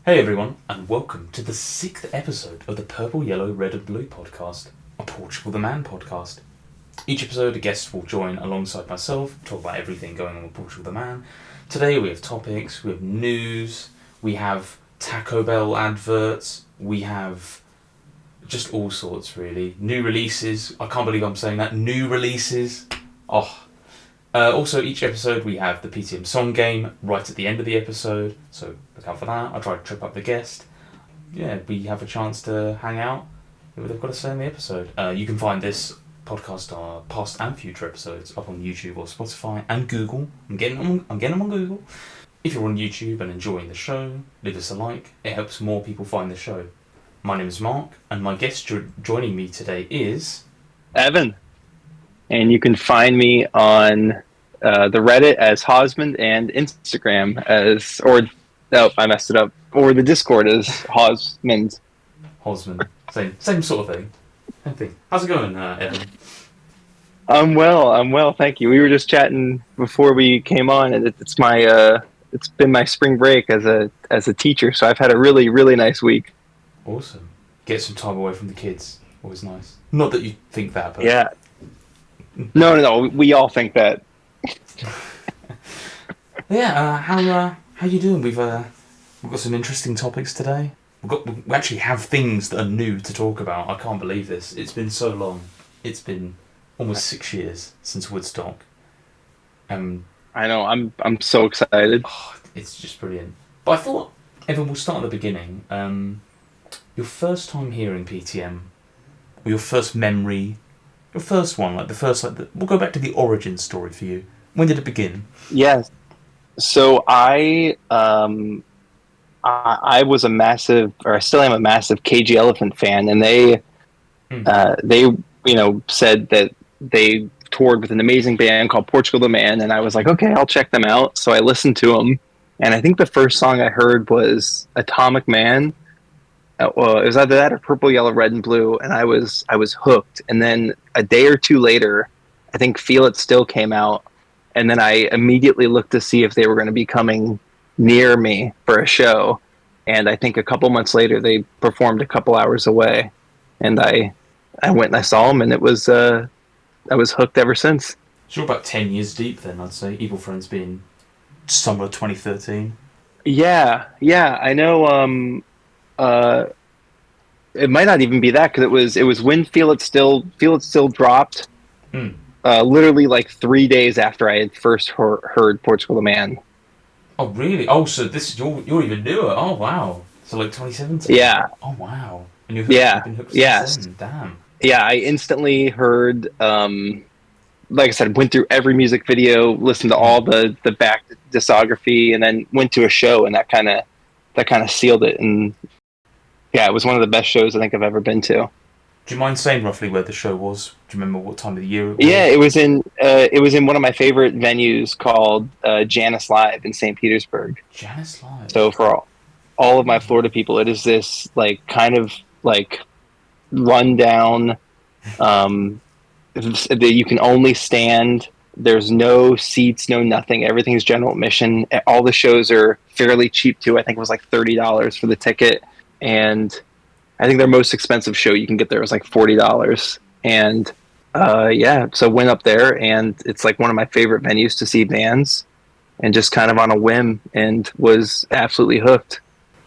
Hey everyone, and welcome to the 6th episode of the Purple, Yellow, Red and Blue podcast, a Portugal The Man podcast. Each episode a guest will join alongside myself, talk about everything going on with Portugal The Man. Today we have topics, we have news, we have Taco Bell adverts, we have just all sorts really. New releases, I can't believe I'm saying that, new releases. Also, each episode we have the PTM Song Game right at the end of the episode, so look out for that. I try to trip up the guest. Yeah, we have a chance to hang out with what they've got to say in the episode. You can find this podcast, past and future episodes, up on YouTube or Spotify and Google. I'm getting them on Google. If you're on YouTube and enjoying the show, leave us a like. It helps more people find the show. My name is Mark, and my guest joining me today is... Evan. And you can find me on the Reddit as Hosmond and Instagram as, I messed it up, or the Discord as Hosmond. Hosmond. Same sort of thing. Same thing. How's it going, Evan? I'm well, thank you. We were just chatting before we came on, and it's been my spring break as a teacher, so I've had a really, really nice week. Awesome. Get some time away from the kids. Always nice. Not that you think that, but... Yeah. No. We all think that. Yeah. How you doing? We've got some interesting topics today. We actually have things that are new to talk about. I can't believe this. It's been so long. It's been almost 6 years since Woodstock. I know. I'm so excited. Oh, it's just brilliant. But I thought, Evan, we'll start at the beginning. Your first time hearing PTM, or your first memory. Your first one, we'll go back to the origin story for you. When did it begin? Yes. So I was a massive, or I still am a massive KG Elephant fan, and they said that they toured with an amazing band called Portugal The Man, and I was like, okay, I'll check them out. So I listened to them, and I think the first song I heard was Atomic Man. Well, it was either that or Purple, Yellow, Red, and Blue, and I was hooked. And then a day or two later, I think Feel It Still came out, and then I immediately looked to see if they were going to be coming near me for a show. And I think a couple months later, they performed a couple hours away, and I went and I saw them, and I was hooked ever since. So you're about 10 years deep then, I'd say. Evil Friends being summer 2013. Yeah, I know. It might not even be that, because it was when Feel It Still dropped. Literally like 3 days after I had first heard Portugal The Man. Oh really? Oh, so this you're even newer. Oh wow. So like 2017. Yeah. Oh wow. And you've been hooked yes. Since then. Damn. Yeah, I instantly heard. Like I said, went through every music video, listened to all the back discography, and then went to a show, and that kind of sealed it. And yeah, it was one of the best shows I think I've ever been to. Do you mind saying roughly where the show was? Do you remember what time of the year it was? Yeah, it was in one of my favorite venues called Janus Live in St. Petersburg. Janus Live. So for all of my Florida people, it is this like kind of like rundown. That you can only stand. There's no seats, no nothing. Everything's general admission. All the shows are fairly cheap too. I think it was like $30 for the ticket. And I think their most expensive show you can get there was like $40. And so went up there, and it's like one of my favorite venues to see bands, and just kind of on a whim, and was absolutely hooked.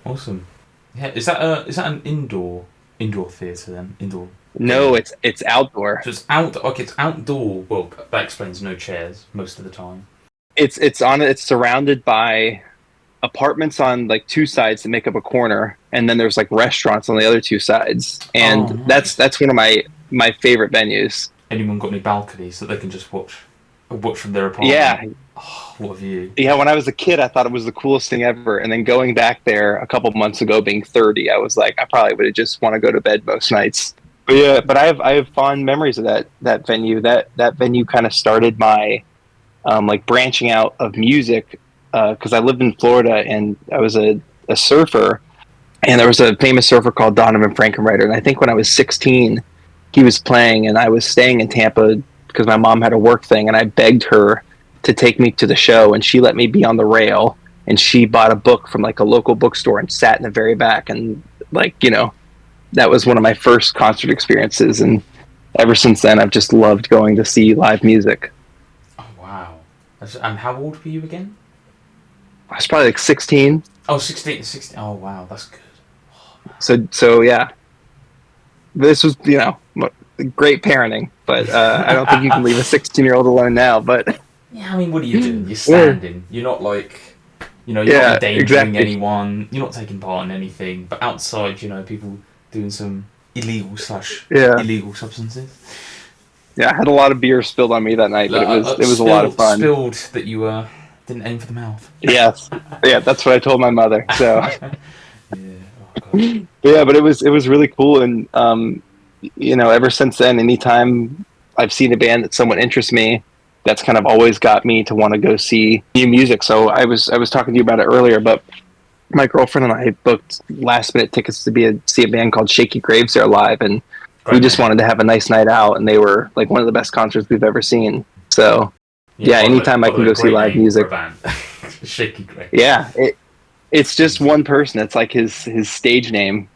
Awesome. Yeah, is that an indoor theatre then? Indoor. No, it's outdoor. So it's outdoor. Okay, it's outdoor. Well, that explains no chairs most of the time. It's surrounded by apartments on like two sides that make up a corner, and then there's like restaurants on the other two sides, and nice. that's one of my favorite venues. Anyone got any balconies that they can just watch from their apartment? Yeah. Oh, what a view. Yeah, when I was a kid, I thought it was the coolest thing ever, and then going back there a couple months ago, being 30, I was like, I probably would have just want to go to bed most nights. But yeah, but I have fond memories of that venue. That venue kind of started my like branching out of music. Because I lived in Florida, and I was a surfer, and there was a famous surfer called Donovan Frankenreiter, and I think when I was 16, he was playing, and I was staying in Tampa because my mom had a work thing, and I begged her to take me to the show, and she let me be on the rail, and she bought a book from like a local bookstore and sat in the very back, and like, that was one of my first concert experiences, and ever since then I've just loved going to see live music. Oh wow! And how old were you again? I was probably like 16. Oh, 16. 16. Oh wow, that's good. So yeah, this was great parenting, but I don't think you can leave a 16-year-old alone now. But yeah, I mean, what are you doing? You're standing. You're not like, you're not endangering anyone. You're not taking part in anything. But outside, people doing some illegal substances. Yeah, I had a lot of beer spilled on me that night, but it was a lot of fun. Spilled that you didn't aim for the mouth. Yes, yeah, that's what I told my mother. So yeah, but it was really cool, and ever since then, anytime I've seen a band that somewhat interests me, that's kind of always got me to want to go see new music. So I was talking to you about it earlier, but my girlfriend and I booked last minute tickets to see a band called Shaky Graves there live, and we just wanted to have a nice night out, and they were like one of the best concerts we've ever seen. So yeah, anytime I can go see live music. Shaky Graves. Yeah, it's just one person. It's like his stage name.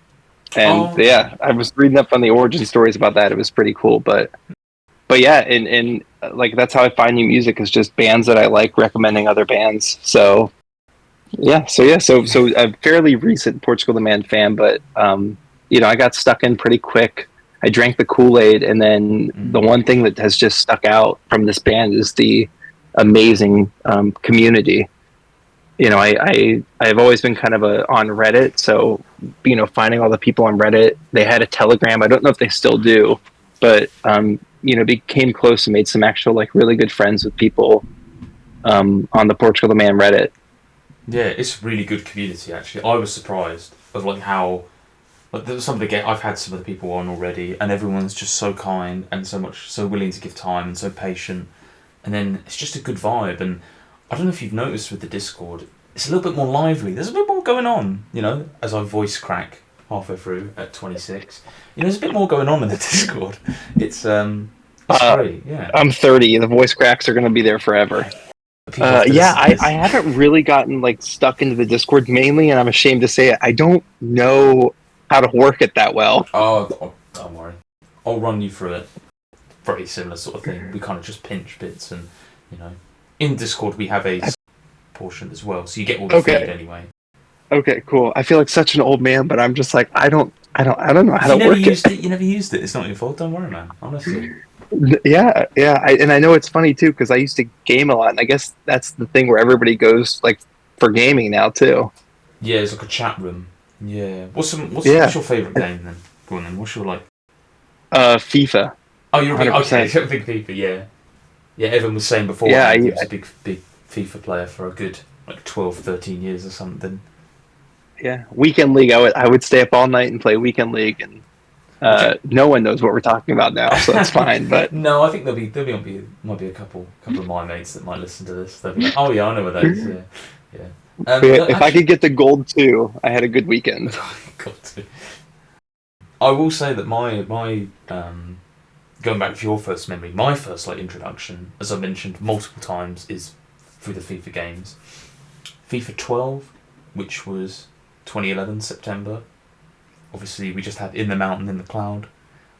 And yeah, I was reading up on the origin stories about that. It was pretty cool, but yeah, and like that's how I find new music, is just bands that I like recommending other bands. So so a fairly recent Portugal The Man fan, but I got stuck in pretty quick. I drank the Kool-Aid, and then the one thing that has just stuck out from this band is the amazing community. I've always been kind of on Reddit, so finding all the people on Reddit. They had a Telegram. I don't know if they still do, but became close and made some actual like really good friends with people on the Portugal The Man Reddit. Yeah, it's a really good community actually. I was surprised of like how some of the I've had some of the people on already, and everyone's just so kind and so willing to give time and so patient, and then it's just a good vibe. And I don't know if you've noticed with the Discord, it's a little bit more lively. There's a bit more going on, as I voice crack halfway through at 26. There's a bit more going on in the Discord. It's great, yeah. I'm 30. The voice cracks are going to be there forever. I haven't really gotten like stuck into the Discord mainly, and I'm ashamed to say it. I don't know how to work it that well. Oh, don't worry. I'll run you through it. Very similar sort of thing. We kind of just pinch bits, and in Discord we have a portion as well, so you get all the feed anyway. Okay, cool. I feel like such an old man, but I'm just like I don't know how to work it. You never used it. It's not your fault. Don't worry, man. Honestly. Yeah. And I know it's funny too, because I used to game a lot, and I guess that's the thing where everybody goes like for gaming now too. Yeah, it's like a chat room. Yeah. What's your favourite game then? Go on then. What's your like? FIFA. Oh, you're a big FIFA. Yeah. Yeah, Evan was saying before. Yeah, he was a big FIFA player for a good like 12, 13 years or something. Yeah, Weekend League. I would stay up all night and play Weekend League, and no one knows what we're talking about now, so that's fine. But no, I think might be a couple of my mates that might listen to this. They'll be like, oh yeah, I know what that is. Yeah. If I could get the gold 2, I had a good weekend. Gold 2. I will say that my going back to your first memory, my first like introduction, as I mentioned multiple times, is through the FIFA games. FIFA 12, which was 2011 September. Obviously, we just had In the Mountain, in the Cloud.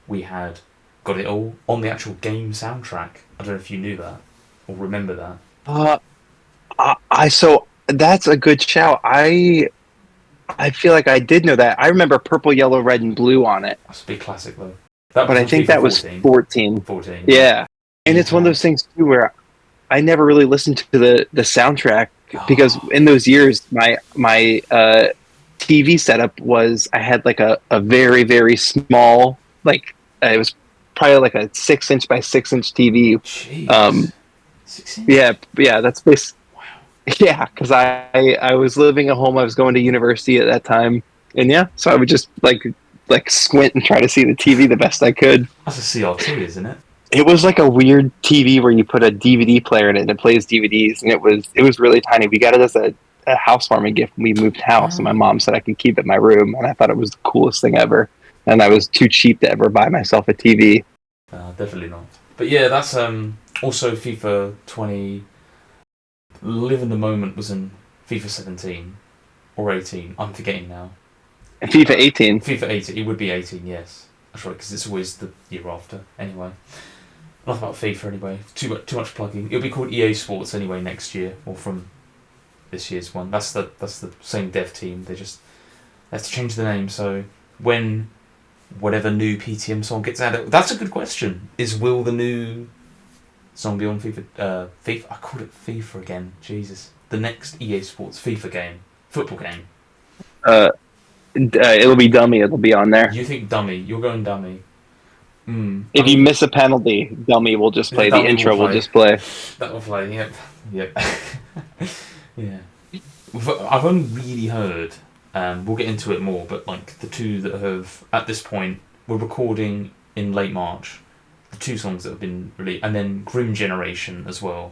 We had Got It All on the actual game soundtrack. I don't know if you knew that or remember that. So that's a good shout. I feel like I did know that. I remember Purple, Yellow, Red, and Blue on it. That's a big classic though. But I think that was 14. 14. Yeah. And it's one of those things too where I never really listened to the soundtrack because in those years my TV setup was I had like a very, very small, like it was probably like a 6-inch by 6-inch TV. Jeez. 6 inch? Yeah, that's basically. Wow. Yeah, because I was living at home. I was going to university at that time, and so I would just like squint and try to see the TV the best I could. That's a CRT, isn't it? It was like a weird TV where you put a DVD player in it and it plays DVDs, and it was really tiny. We got it as a housewarming gift when we moved house, and my mom said I could keep it in my room, and I thought it was the coolest thing ever. And I was too cheap to ever buy myself a TV. Definitely not. But yeah, that's also FIFA 20. Live in the Moment was in FIFA 17 or 18. I'm forgetting now. And FIFA 18. FIFA 18. It would be 18, yes. That's right, because it's always the year after. Anyway. Enough about FIFA anyway. Too much plugging. It'll be called EA Sports anyway next year, or from this year's one. That's the same dev team. They have to change the name. So when whatever new PTM song gets added, that's a good question. Will the new song be on FIFA? FIFA. I called it FIFA again. Jesus. The next EA Sports FIFA game, football game. It'll be dummy. It'll be on there. You think dummy? You're going dummy. If you miss a penalty, dummy will just play. The intro will just play. That will play. Yep. Yeah. I've only really heard. We'll get into it more, but like the two that have at this point, we're recording in late March. The two songs that have been released, and then Grim Generation as well.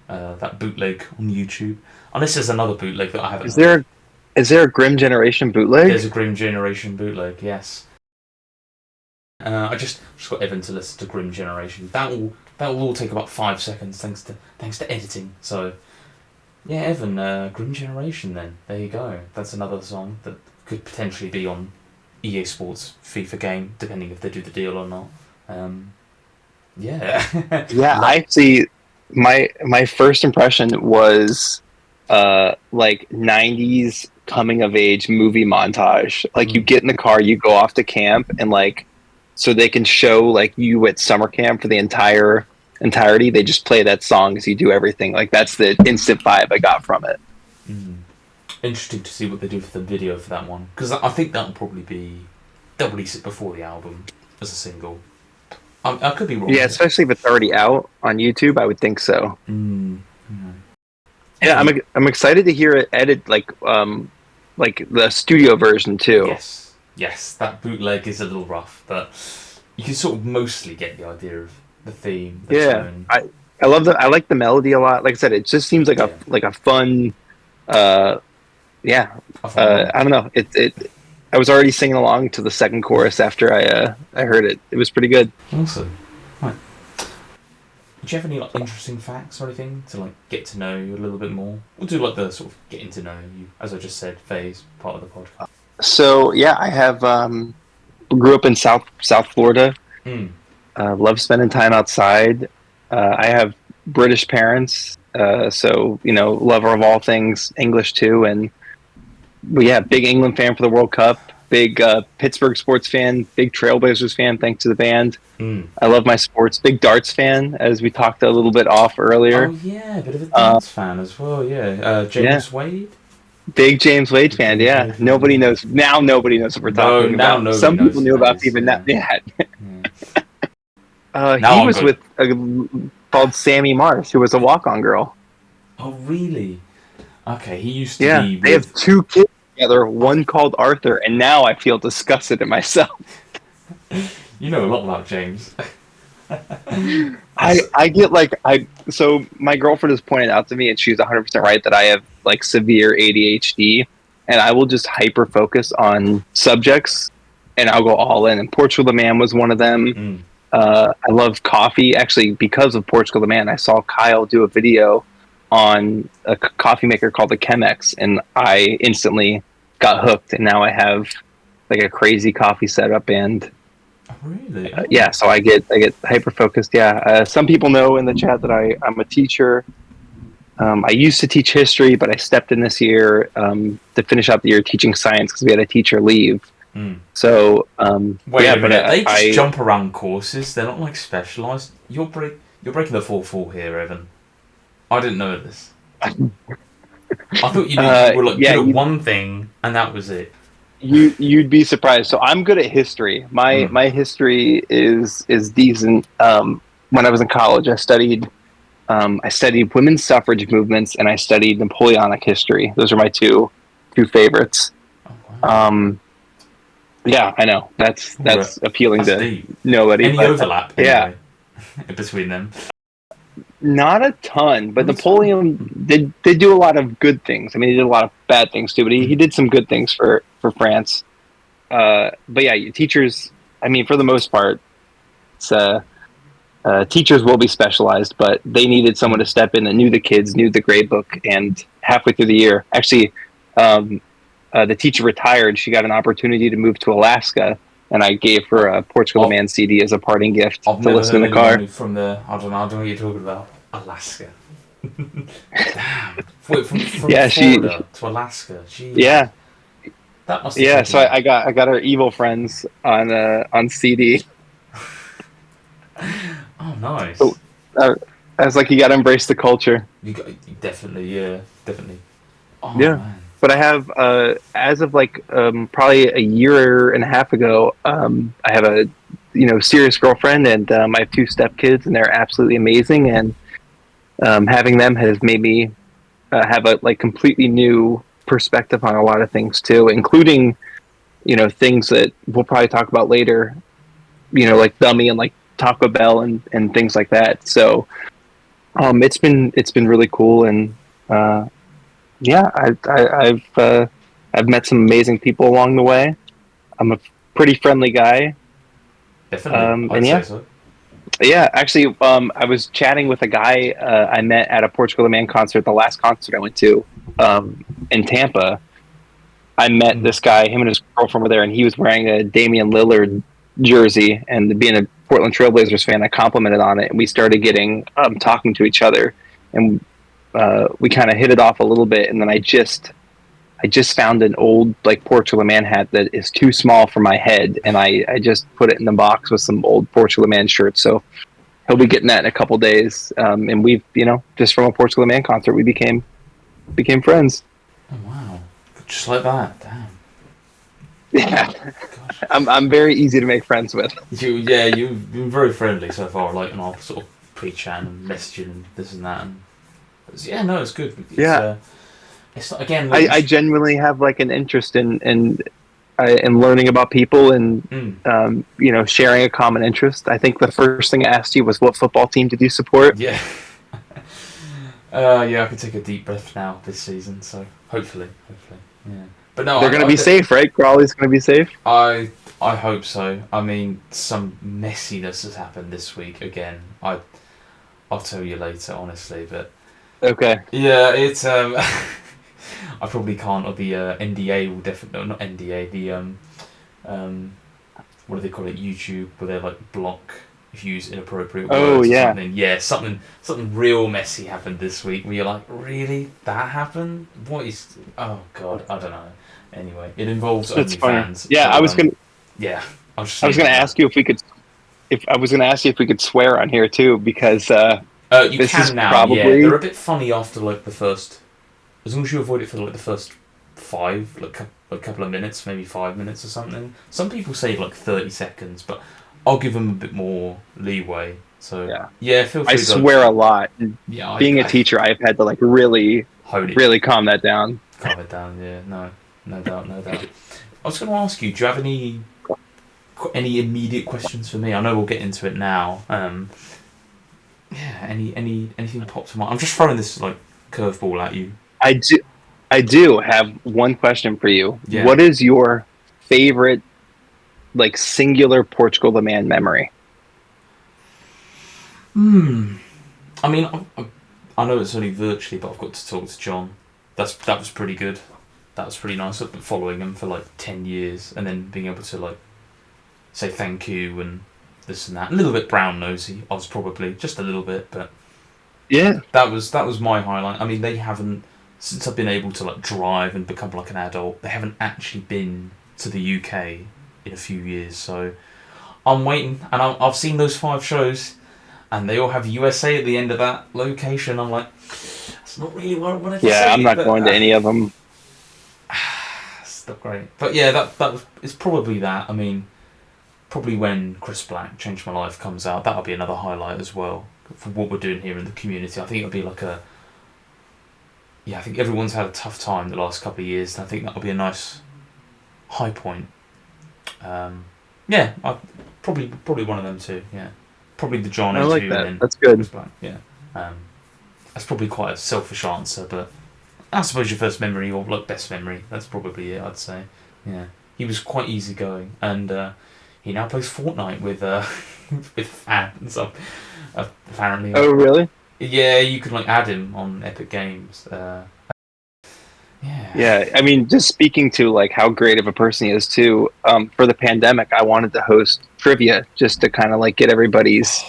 That bootleg on YouTube. Unless there's another bootleg that I haven't. Is there a Grim Generation bootleg? There's a Grim Generation bootleg, yes. I just got Evan to listen to Grim Generation. That will all take about 5 seconds thanks to editing. So yeah, Evan, Grim Generation then. There you go. That's another song that could potentially be on EA Sports FIFA game, depending if they do the deal or not. Yeah. Yeah, I see. My first impression was like 90s coming of age movie montage. Like you get in the car, you go off to camp, and like so they can show like you at summer camp for the entirety. They just play that song as you do everything. Like that's the instant vibe I got from it. Interesting to see what they do for the video for that one, because I think that'll probably be they'll release it before the album as a single. I could be wrong. Yeah, especially if it's already out on YouTube, I would think so. Yeah, I'm excited to hear it edit like the studio version too. Yes, that bootleg is a little rough, but you can sort of mostly get the idea of the theme. The tone. I love I like the melody a lot. Like I said, it just seems like a fun. I don't know. I was already singing along to the second chorus after I heard it. It was pretty good. Awesome. Right. Do you have any like interesting facts or anything to like get to know you a little bit more? We'll do like the sort of getting to know you, as I just said, phase part of the podcast. So yeah, I have grew up in South Florida. Love spending time outside. I have British parents, so lover of all things English too, and big England fan for the World Cup. Big Pittsburgh sports fan. Big Trailblazers fan, thanks to the band. I love my sports. Big darts fan, as we talked a little bit off earlier. Oh yeah, a bit of a darts fan as well. Yeah, James Wade. Big James Wade fan. Yeah, nobody knows now. Nobody knows what we're talking about. Some people knew about even that. Yeah. He was with called Sammy Mars, who was a walk-on girl. Oh really? Okay, he used to be. They have 2 kids together, one called Arthur, and now I feel disgusted at myself. You know a lot about James. I get so my girlfriend has pointed out to me, and she's 100% right, that I have like severe ADHD, and I will just hyper focus on subjects, and I'll go all in. And Portugal the Man was one of them. I love coffee. Actually, because of Portugal the Man, I saw Kyle do a video on a coffee maker called the Chemex, and I instantly got hooked, and now I have like a crazy coffee setup. And really, so I get hyper focused. Some people know in the chat that I'm a teacher. I used to teach history, but I stepped in this year to finish out the year teaching science because we had a teacher leave. So wait a minute, they just jump around courses. They're not like specialized. You're breaking the fourth wall here, Evan. I didn't know this. I thought you were like good at one thing and that was it. You'd be surprised. So I'm good at history. My history is decent. When I was in college, I studied women's suffrage movements, and I studied Napoleonic history. Those are my two favorites. Oh, wow. Yeah, I know. That's appealing to deep. Nobody. Any overlap? Anyway, between them? Not a ton, but Napoleon did do a lot of good things. I mean, he did a lot of bad things too, but he did some good things for France. But yeah, teachers. I mean, for the most part, it's teachers will be specialized, but they needed someone to step in that knew the kids, knew the grade book, and halfway through the year. Actually, the teacher retired. She got an opportunity to move to Alaska, and I gave her a Portugal the I've, Man CD as a parting gift I've to never listen heard in the anyone car. who from there. I don't know what you're talking about. Alaska. Damn. Wait, from Yeah, Florida to Alaska. Jesus. yeah, That must have yeah. So taken. I got her Evil Friends on CD. Oh, So, nice. I was like, you got to embrace the culture. Definitely, yeah, definitely. Oh Yeah. man. But I have, as of like probably a year and a half ago, I have a serious girlfriend, and I have two stepkids, and they're absolutely amazing. And having them has made me have a like completely new perspective on a lot of things too, including things that we'll probably talk about later. Like Dummy and like Taco Bell and things like that. So it's been really cool, and yeah, I've met some amazing people along the way. I'm a pretty friendly guy, Definitely, and I'd say so. yeah. Actually, I was chatting with a guy I met at a Portugal the Man concert, the last concert I went to in Tampa. I met Mm. this guy, him and his girlfriend were there, and he was wearing a Damian Lillard jersey. And being a Portland Trailblazers fan, I complimented on it, and we started getting talking to each other, and we kind of hit it off a little bit. And then I just found an old like Portugal the Man hat that is too small for my head, and I just put it in the box with some old Portugal the Man shirts. So he'll be getting that in a couple days. And we've just from a Portugal the Man concert we became friends. Oh wow, just like that. Damn. Yeah, Gosh. I'm very easy to make friends with. You've been very friendly so far, like in our sort of pre-chat and messaging and this and that. And yeah, no, it's good. Yeah, It's again. I genuinely have like an interest in learning about people and Mm, sharing a common interest. I think the first thing I asked you was what football team did you support? yeah. Yeah, I can take a deep breath now this season. So hopefully, yeah. But no, They're going to be safe, right? Crawley's going to be safe. I hope so. I mean, some messiness has happened this week again. I'll tell you later, honestly. But Okay. yeah, it's I probably can't. Or the NDA will definitely not NDA. The what do they call it? YouTube, where they like block if you use inappropriate Oh words or yeah. something. Yeah, something real messy happened this week. Where you're like, really, that happened? What is? Oh god, I don't know. Anyway, it involves That's funny. OnlyFans. Yeah, So yeah, I was gonna ask you if we could if I was gonna ask you if we could swear on here too, because You this is can now. Yeah, they're probably a bit funny after like the first. As long as you avoid it for like the first five, like a couple of minutes, maybe 5 minutes or something. Some people say like 30 seconds, but I'll give them a bit more leeway. So yeah. yeah, feel I free to swear a lot. yeah, Being a I teacher, I've had to like really hold it, really calm that down. calm it down. Yeah, no doubt, no doubt. I was going to ask you, do you have any immediate questions for me? I know we'll get into it now. Yeah, anything popped to mind? I'm just throwing this like curveball at you. I do I do have one question for you. Yeah. What is your favorite like singular Portugal the Man memory? Hmm. I mean, I know it's only virtually, but I've got to talk to John. That was pretty good. That was pretty nice. I've been following him for like 10 years, and then being able to like say thank you and this and that. A little bit brown nosy. I was probably just a little bit, but Yeah. that was my highlight. I mean, they haven't since I've been able to like drive and become like an adult. They haven't actually been to the UK in a few years, so I'm waiting. And I've seen those 5 shows, and they all have USA at the end of that location. I'm like, that's not really what I wanted to Yeah, say. I'm not but, going to any of them. it's not great. But yeah, that was it's probably that. I mean, probably when Chris Black Changed My Life comes out, that'll be another highlight as well for what we're doing here in the community. I think it'll be like a I think everyone's had a tough time the last couple of years, and I think that'll be a nice high point. I probably one of them too. Yeah, probably the John I like interview that. and then That's good. Chris Black. Yeah, that's probably quite a selfish answer, but I suppose your first memory or like best memory. That's probably it. I'd say. Yeah, he was quite easygoing, and he now plays Fortnite with with fans. Apparently. Oh, really? Yeah, you could like add him on Epic Games. Yeah. Yeah, I mean, just speaking to like how great of a person he is too. For the pandemic, I wanted to host trivia just to kind of like get everybody's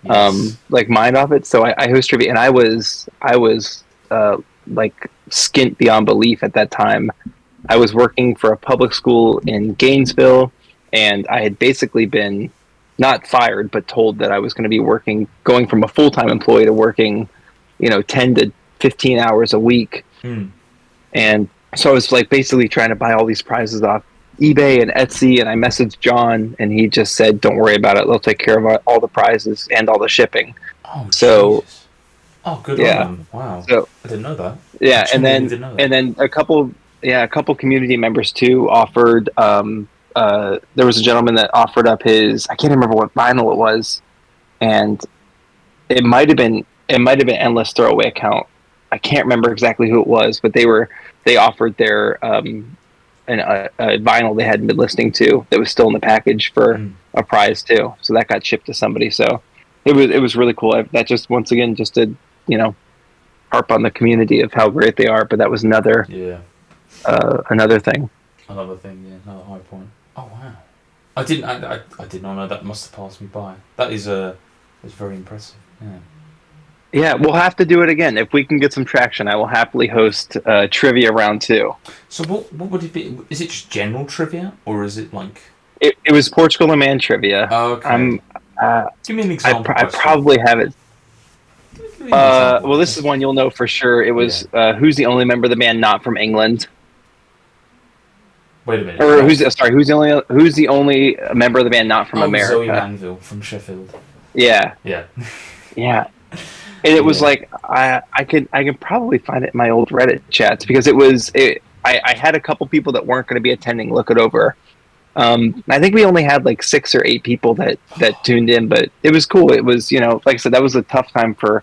Yes. like mind off it. So I host trivia, and I was like skint beyond belief at that time. I was working for a public school in Gainesville, and I had basically been not fired, but told that I was going to be going from a full time employee to working, 10 to 15 hours a week. Mm. And so I was like basically trying to buy all these prizes off eBay and Etsy. And I messaged John, and he just said, "Don't worry about it. They'll take care of all the prizes and all the shipping." Oh So Jesus. Oh, good on yeah, them. Wow. so I didn't know that. I yeah, and genuinely then didn't know that. and then a couple community members too offered. There was a gentleman that offered up his, I can't remember what vinyl it was, and it might have been Endless Throwaway Account. I can't remember exactly who it was, but they offered their a vinyl they hadn't been listening to that was still in the package for Mm. a prize too. So that got shipped to somebody. So it was really cool. That just once again just did you know harp on the community of how great they are. But that was Yeah. another thing. Another thing, yeah, another high point. Oh wow. I did not know that. Must have passed me by. That is that's very impressive. Yeah. Yeah, we'll have to do it again if we can get some traction. I will happily host trivia round two. So what would it be? Is it just general trivia, or is it like? It was Portugal The Man trivia. Oh, okay. I'm uh, Give me an example I question. probably have it. Give me an example Well, this is question. one you'll know for sure. It Yeah. was who's the only member of the band not from England, Wait a minute. or Not. who's the only member of the band not from Oh, Zoe America? Manville from Sheffield. Yeah, Yeah. yeah. And it was Yeah. like I can probably find it in my old Reddit chats because I had a couple people that weren't going to be attending look it over. I think we only had like 6 or 8 people that tuned in, but it was cool. It was like I said, that was a tough time for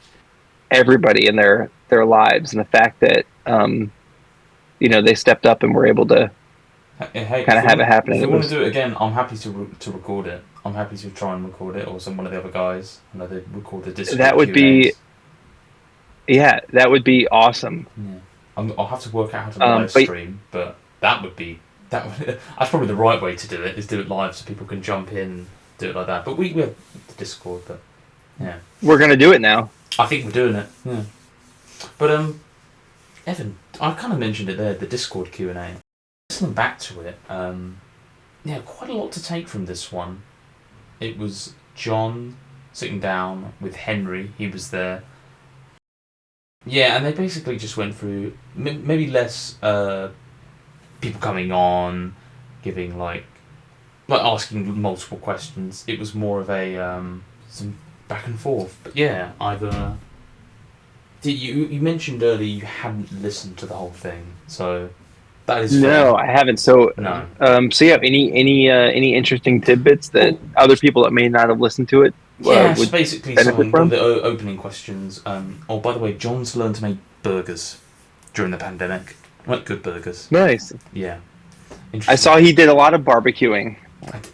everybody in their lives, and the fact that they stepped up and were able to Hey, kind of have it happening. if they It want to was do it again, I'm happy to record it. I'm happy to try and record it, or one of the other guys. I know they record the Discord that would Q and be A's. yeah, that would be awesome. Yeah. I'll have to work out how to live But stream, but that would be that. That's probably the right way to do it. Is do it live so people can jump in, do it like that. But we have the Discord, but yeah, we're gonna do it now. I think we're doing it. Yeah. But Evan, I kind of mentioned it there, the Discord Q and A. Listening back to it, yeah, quite a lot to take from this one. It was John sitting down with Henry. He was there. Yeah, and they basically just went through maybe less people coming on, giving like asking multiple questions. It was more of a some back and forth. But yeah, did you mentioned earlier you hadn't listened to the whole thing, so that is No, fair. I haven't. So, No. so yeah, any interesting tidbits that Well, other people that may not have listened to it yeah, so would basically benefit something. One of from? the opening questions. Oh, by the way, John's learned to make burgers during the pandemic. Like good burgers. Nice. Yeah, I interesting. saw he did a lot of barbecuing.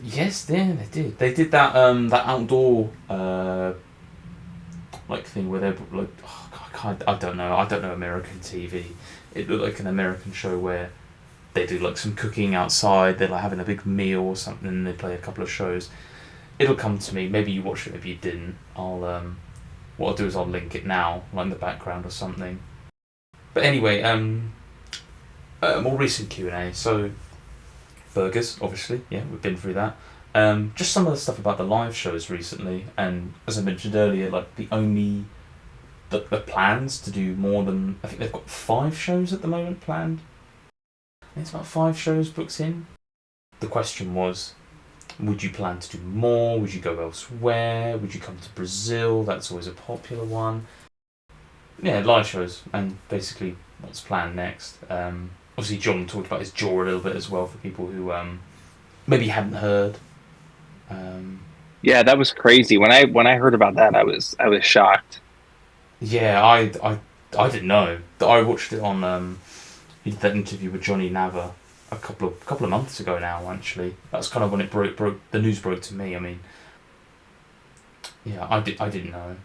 Yes, yeah, they did. They did that that outdoor like thing where they're like I don't know. I don't know American TV. It looked like an American show where they do like some cooking outside. They're like having a big meal or something. And they play a couple of shows. It'll come to me. Maybe you watched it. Maybe you didn't. What I'll do is I'll link it now, like in the background or something. But anyway, more recent Q and A. So burgers, obviously. Yeah, we've been through that. Just some of the stuff about the live shows recently, and as I mentioned earlier, like the plans to do more than, I think they've got 5 shows at the moment planned. I think it's about 5 shows booked in. The question was, would you plan to do more? Would you go elsewhere? Would you come to Brazil? That's always a popular one. Yeah, live shows, and basically what's planned next. Obviously, John talked about his jaw a little bit as well for people who maybe hadn't heard. Yeah, that was crazy. When I heard about that, I was shocked. Yeah, I didn't know. I watched it on. He did that interview with Johnny Nava a couple of months ago now. Actually, that's kind of when it broke. The news broke to me. I mean, yeah, I didn't know.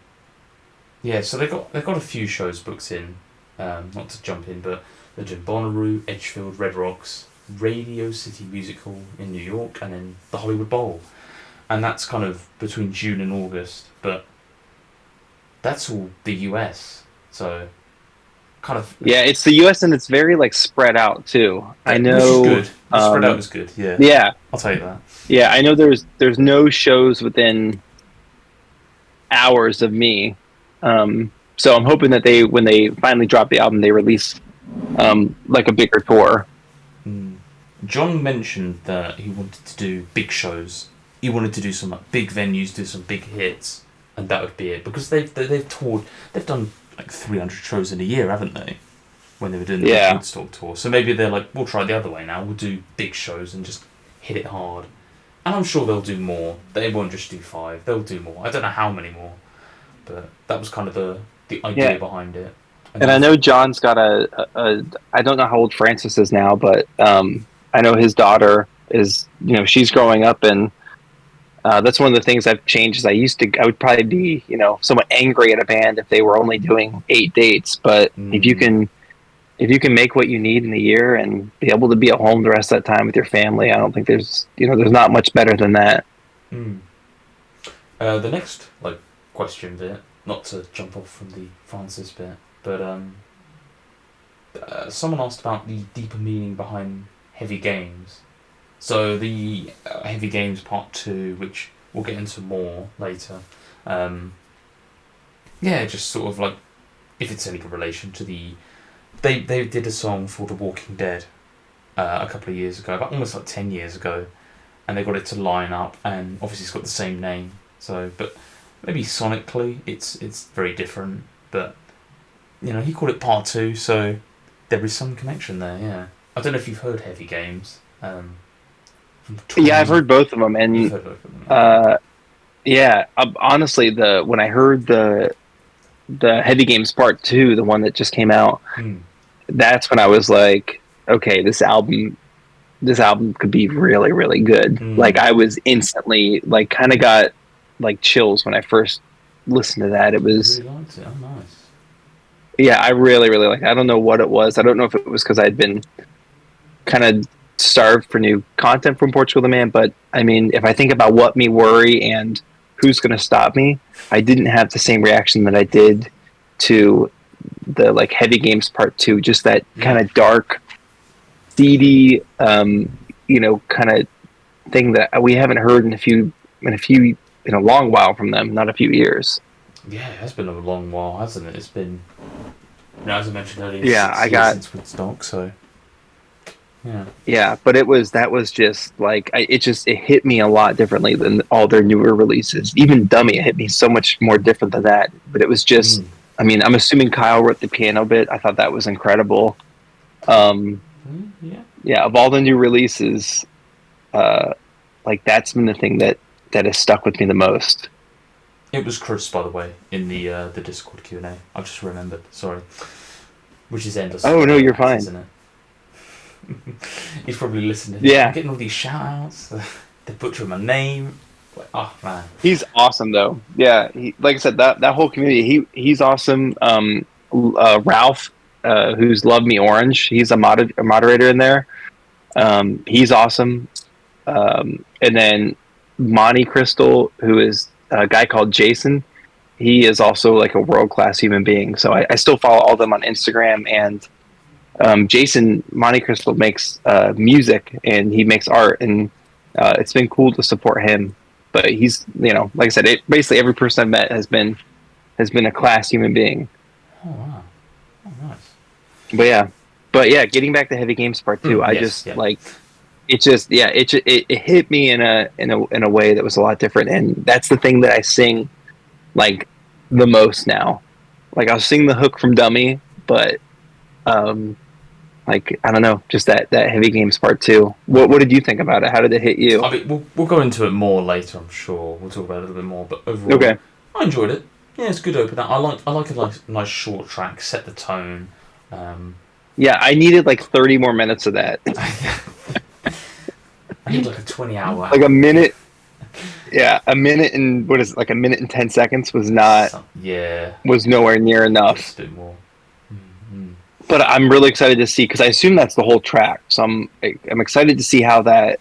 Yeah, so they got a few shows booked in. Not to jump in, but They're doing Bonnaroo, Edgefield, Red Rocks, Radio City Music Hall in New York, and then the Hollywood Bowl. And that's kind of between June and August, but that's all the US. So, kind of... Yeah, it's the US and it's very, like, spread out, too. I know... Which is good. The spread out is good, yeah. Yeah. I'll tell you that. Yeah, I know there's no shows within hours of me. So I'm hoping that when they finally drop the album, they release like a bigger tour. John mentioned that he wanted to do big shows. He wanted to do some like big venues, do some big hits, and that would be it. Because they've toured, they've done like 300 shows in a year, haven't they? When they were doing the Woodstock tour. So maybe they're like, we'll try the other way now. We'll do big shows and just hit it hard. And I'm sure they'll do more. They won't just do 5. They'll do more. I don't know how many more, but that was kind of the idea behind it. And I know John's got I don't know how old Francis is now, but I know his daughter is, she's growing up, and that's one of the things I've changed. Is I would probably be, somewhat angry at a band if they were only doing 8 dates, but if you can make what you need in a year and be able to be at home the rest of that time with your family, I don't think there's not much better than that. The next question bit, not to jump off from the Francis bit, but someone asked about the deeper meaning behind Heavy Games. So the Heavy Games Part 2, which we'll get into more later, just sort of like, if it's any relation to the... They did a song for The Walking Dead a couple of years ago, about almost like 10 years ago, and they got it to line up, and obviously it's got the same name, so, but maybe sonically it's very different, but he called it Part 2, so there is some connection there. Yeah, I don't know if you've heard Heavy Games. Yeah, I've heard both of them, and honestly, when I heard the Heavy Games Part 2, the one that just came out, that's when I was like, okay, this album could be really, really good. Like, I was instantly kind of got chills when I first listened to that. It was... I really liked it. Oh, nice. Yeah, I really, really liked it. I don't know what it was. I don't know if it was because I'd been kind of starved for new content from Portugal the Man, but I mean, if I think about What Me Worry and Who's Gonna Stop Me, I didn't have the same reaction that I did to the Heavy Games Part 2, just that kind of dark, seedy, kind of thing that we haven't heard in a long while from them, not a few years. Yeah, it has been a long while, hasn't it? It's been, as I mentioned earlier, since Woodstock, so yeah, but that was just it hit me a lot differently than all their newer releases. Even Dummy, it hit me so much more different than that. But it was just, I mean, I'm assuming Kyle wrote the piano bit. I thought that was incredible. Of all the new releases, that's been the thing that has stuck with me the most. It was Chris, by the way, in the Discord Q&A. I just remembered. Sorry, which is endless. Oh no, you're fine. Isn't it? He's probably listening. Yeah, I'm getting all these shout-outs. They're butchering my name. Oh man, he's awesome though. Yeah, like I said, that whole community. He's awesome. Ralph, who's Love Me Orange. He's a moderator in there. He's awesome. And then Monty Crystal, who is a guy called Jason. He is also a world-class human being. So I still follow all of them on Instagram. And Jason, Monty Crystal, makes music and he makes art, and it's been cool to support him. But he's, like I said, basically every person I've met has been a class human being. Oh wow, oh nice. But yeah, getting back to Heavy Games Part 2, it hit me in a way that was a lot different, and that's the thing that I sing the most now. I'll sing the hook from Dummy, but I don't know, just that Heavy Games Part 2. What did you think about it? How did it hit you? I mean, we'll go into it more later, I'm sure. We'll talk about it a little bit more, but overall, okay. I enjoyed it. Yeah, it's a good opener. I like a nice short track, set the tone. Yeah, I needed 30 more minutes of that. I need a 20-hour. A minute. Yeah, a minute and what is it, a minute and 10 seconds was not. Yeah. Was nowhere near enough. Just a bit more. Mm-hmm. but I'm really excited to see because I assume that's the whole track. So I'm excited to see how that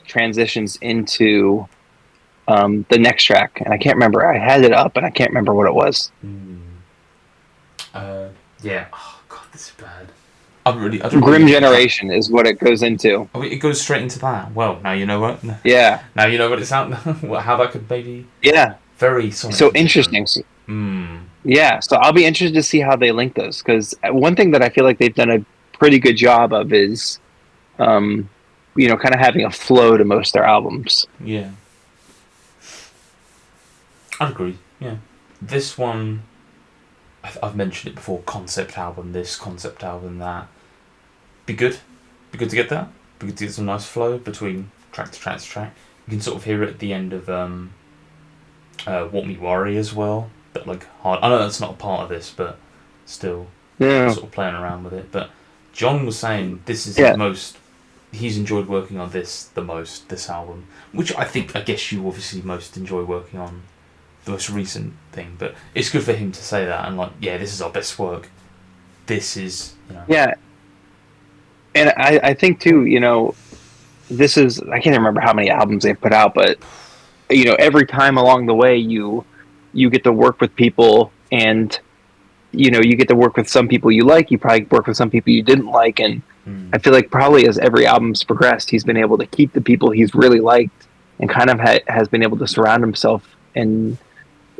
transitions into the next track. And I can't remember. I had it up, and I can't remember what it was. Yeah. Oh god, this is bad. I don't Grim really Generation is what it goes into. Oh, it goes straight into that. Well, now you know what. Yeah. Now you know what it's out. How that could maybe. Yeah. Very Sonic. So interesting. Yeah. So I'll be interested to see how they link those because one thing that I feel like they've done a pretty good job of is, kind of having a flow to most of their albums. Yeah. I'd agree. Yeah. This one. I've mentioned it before. Concept album. This concept album. That. Be good. Be good to get that. Be good to get some nice flow between track to track to track. You can sort of hear it at the end of What Me Worry as well. But like hard. I know that's not a part of this, but still, sort of playing around with it. But John was saying this is the most. He's enjoyed working on this the most. This album, which I guess you obviously most enjoy working on the most recent thing. But it's good for him to say that and like, yeah, this is our best work. This is, Yeah. And I think too, this is, I can't remember how many albums they've put out, but every time along the way you get to work with people and you get to work with some people you like, you probably work with some people you didn't like, and I feel like probably as every album's progressed, he's been able to keep the people he's really liked and kind of has been able to surround himself and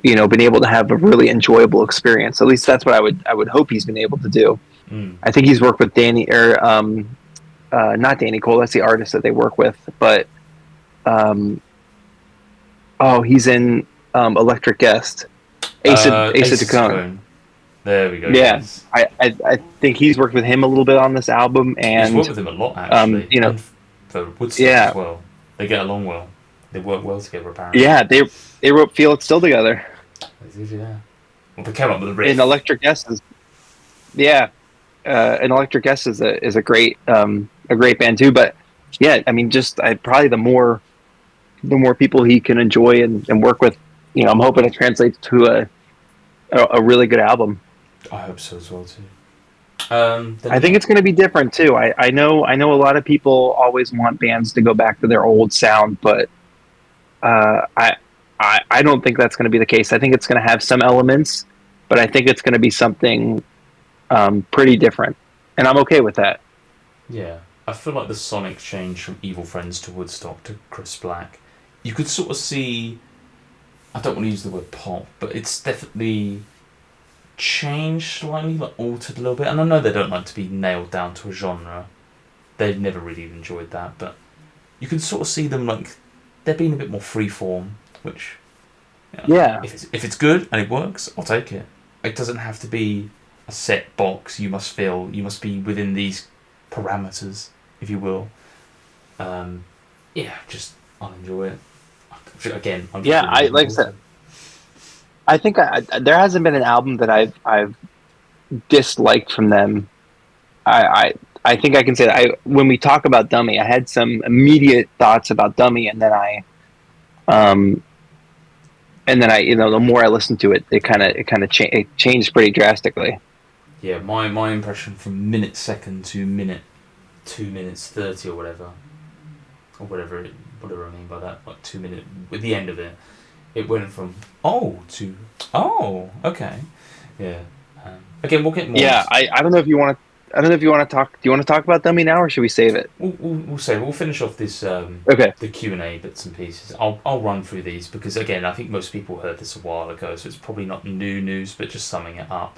been able to have a really enjoyable experience. At least that's what I would hope he's been able to do. I think he's worked with Danny, or not Danny Cole. That's the artist that they work with. But he's in Electric Guest. Asa Tacone. There we go. Yeah, yes. I think he's worked with him a little bit on this album, and he's worked with him a lot actually. And for Woodstock as well. They get along well. They work well together apparently. Yeah, they wrote "Feel It Still" together. They did, yeah. Well, they came up with a riff. In Electric Guest is, and Electric Guest is a great band too. But yeah, I mean, probably the more people he can enjoy and work with, I'm hoping it translates to a really good album. I hope so as well too. I think it's going to be different too. I know a lot of people always want bands to go back to their old sound, but I don't think that's going to be the case. I think it's going to have some elements, but I think it's going to be something pretty different, and I'm okay with that. Yeah, I feel like the sonic change from Evil Friends to Woodstock to Chris Black, you could sort of see. I don't want to use the word pop, but it's definitely changed slightly, like altered a little bit. And I know they don't like to be nailed down to a genre. They've never really enjoyed that, but you can sort of see them like they're being a bit more freeform, which if it's good and it works, I'll take it. It doesn't have to be a set box. You must be within these parameters, if you will. Just I'll enjoy it. Again, I like I said. I think there hasn't been an album that I've disliked from them. I think I can say that when we talk about Dummy, I had some immediate thoughts about Dummy, and then the more I listened to it, it changed pretty drastically. Yeah, my impression from minute second to minute 2 minutes 30 or whatever I mean by that, like 2 minute with the end of it. It went from to okay, yeah. Again, we'll get more. Yeah, I don't know if you want to. I don't know if you want to talk. Do you want to talk about Dummy now, or should we save it? We'll save it. We'll finish off this. Okay. The Q&A bits and pieces. I'll run through these because again, I think most people heard this a while ago, so it's probably not new news, but just summing it up.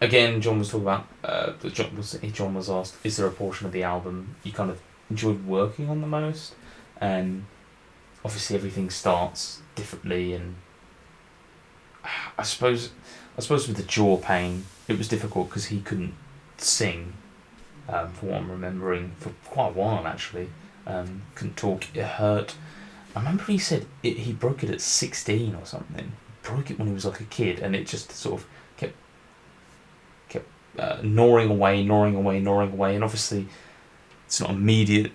Again, John was talking about. John was asked, is there a portion of the album you kind of enjoyed working on the most? And obviously everything starts differently, and I suppose with the jaw pain it was difficult because he couldn't sing, for what I'm remembering, for quite a while actually. Couldn't talk, it hurt. I remember he said he broke it at 16 or something. He broke it when he was like a kid, and it just sort of kept gnawing away, and obviously it's not immediate.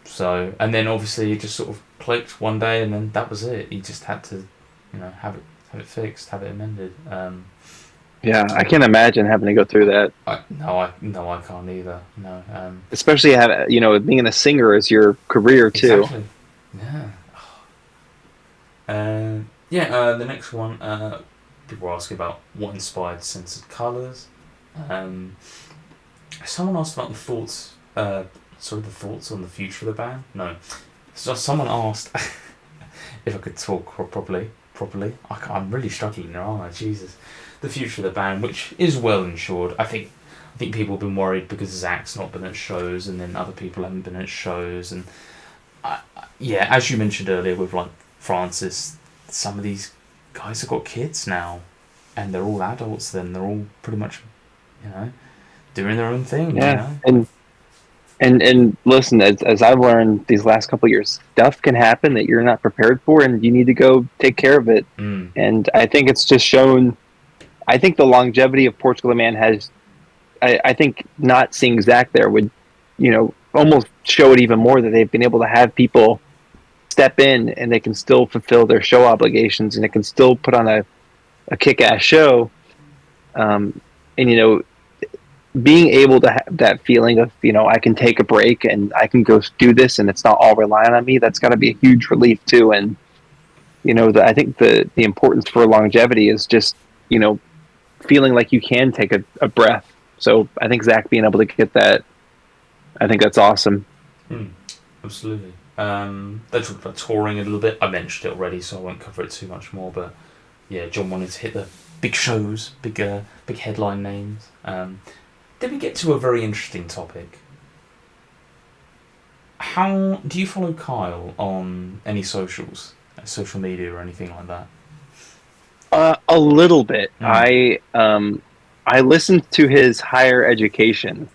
So, and then obviously it just sort of clicked one day, and then that was it. He just had to, have it fixed, have it amended. Yeah, I can't imagine having to go through that, No, I can't either. No, especially being a singer as your career too. exactly. Yeah. The next one. People were asking about what inspired censored colours. Um, Someone asked about the thoughts. The thoughts on the future of the band. No, so someone asked if I could talk properly. I'm really struggling now, aren't I? Jesus. The future of the band, which is well insured. I think people have been worried because Zach's not been at shows, and then other people haven't been at shows, and yeah, as you mentioned earlier with like Francis, some of these guys have got kids now, and they're all adults. Then they're all pretty much, you know, doing their own thing. You Yeah, know. and listen, as I've learned these last couple of years, stuff can happen that you're not prepared for, and you need to go take care of it. Mm. And I think it's just shown. I think the longevity of Portugal the Man has. I think not seeing Zach there would, almost show it even more that they've been able to have people step in and they can still fulfill their show obligations and it can still put on a kick-ass show. And being able to have that feeling of I can take a break and I can go do this and it's not all relying on me, that's got to be a huge relief too. And I think the importance for longevity is just feeling like you can take a breath. So I think Zach being able to get that, I think that's awesome. Absolutely. They talked about touring a little bit. I mentioned it already, so I won't cover it too much more. But yeah, John wanted to hit the big shows, big headline names. Then we get to a very interesting topic. How do you follow Kyle on any socials, social media, or anything like that? A little bit. Mm. I listened to his higher education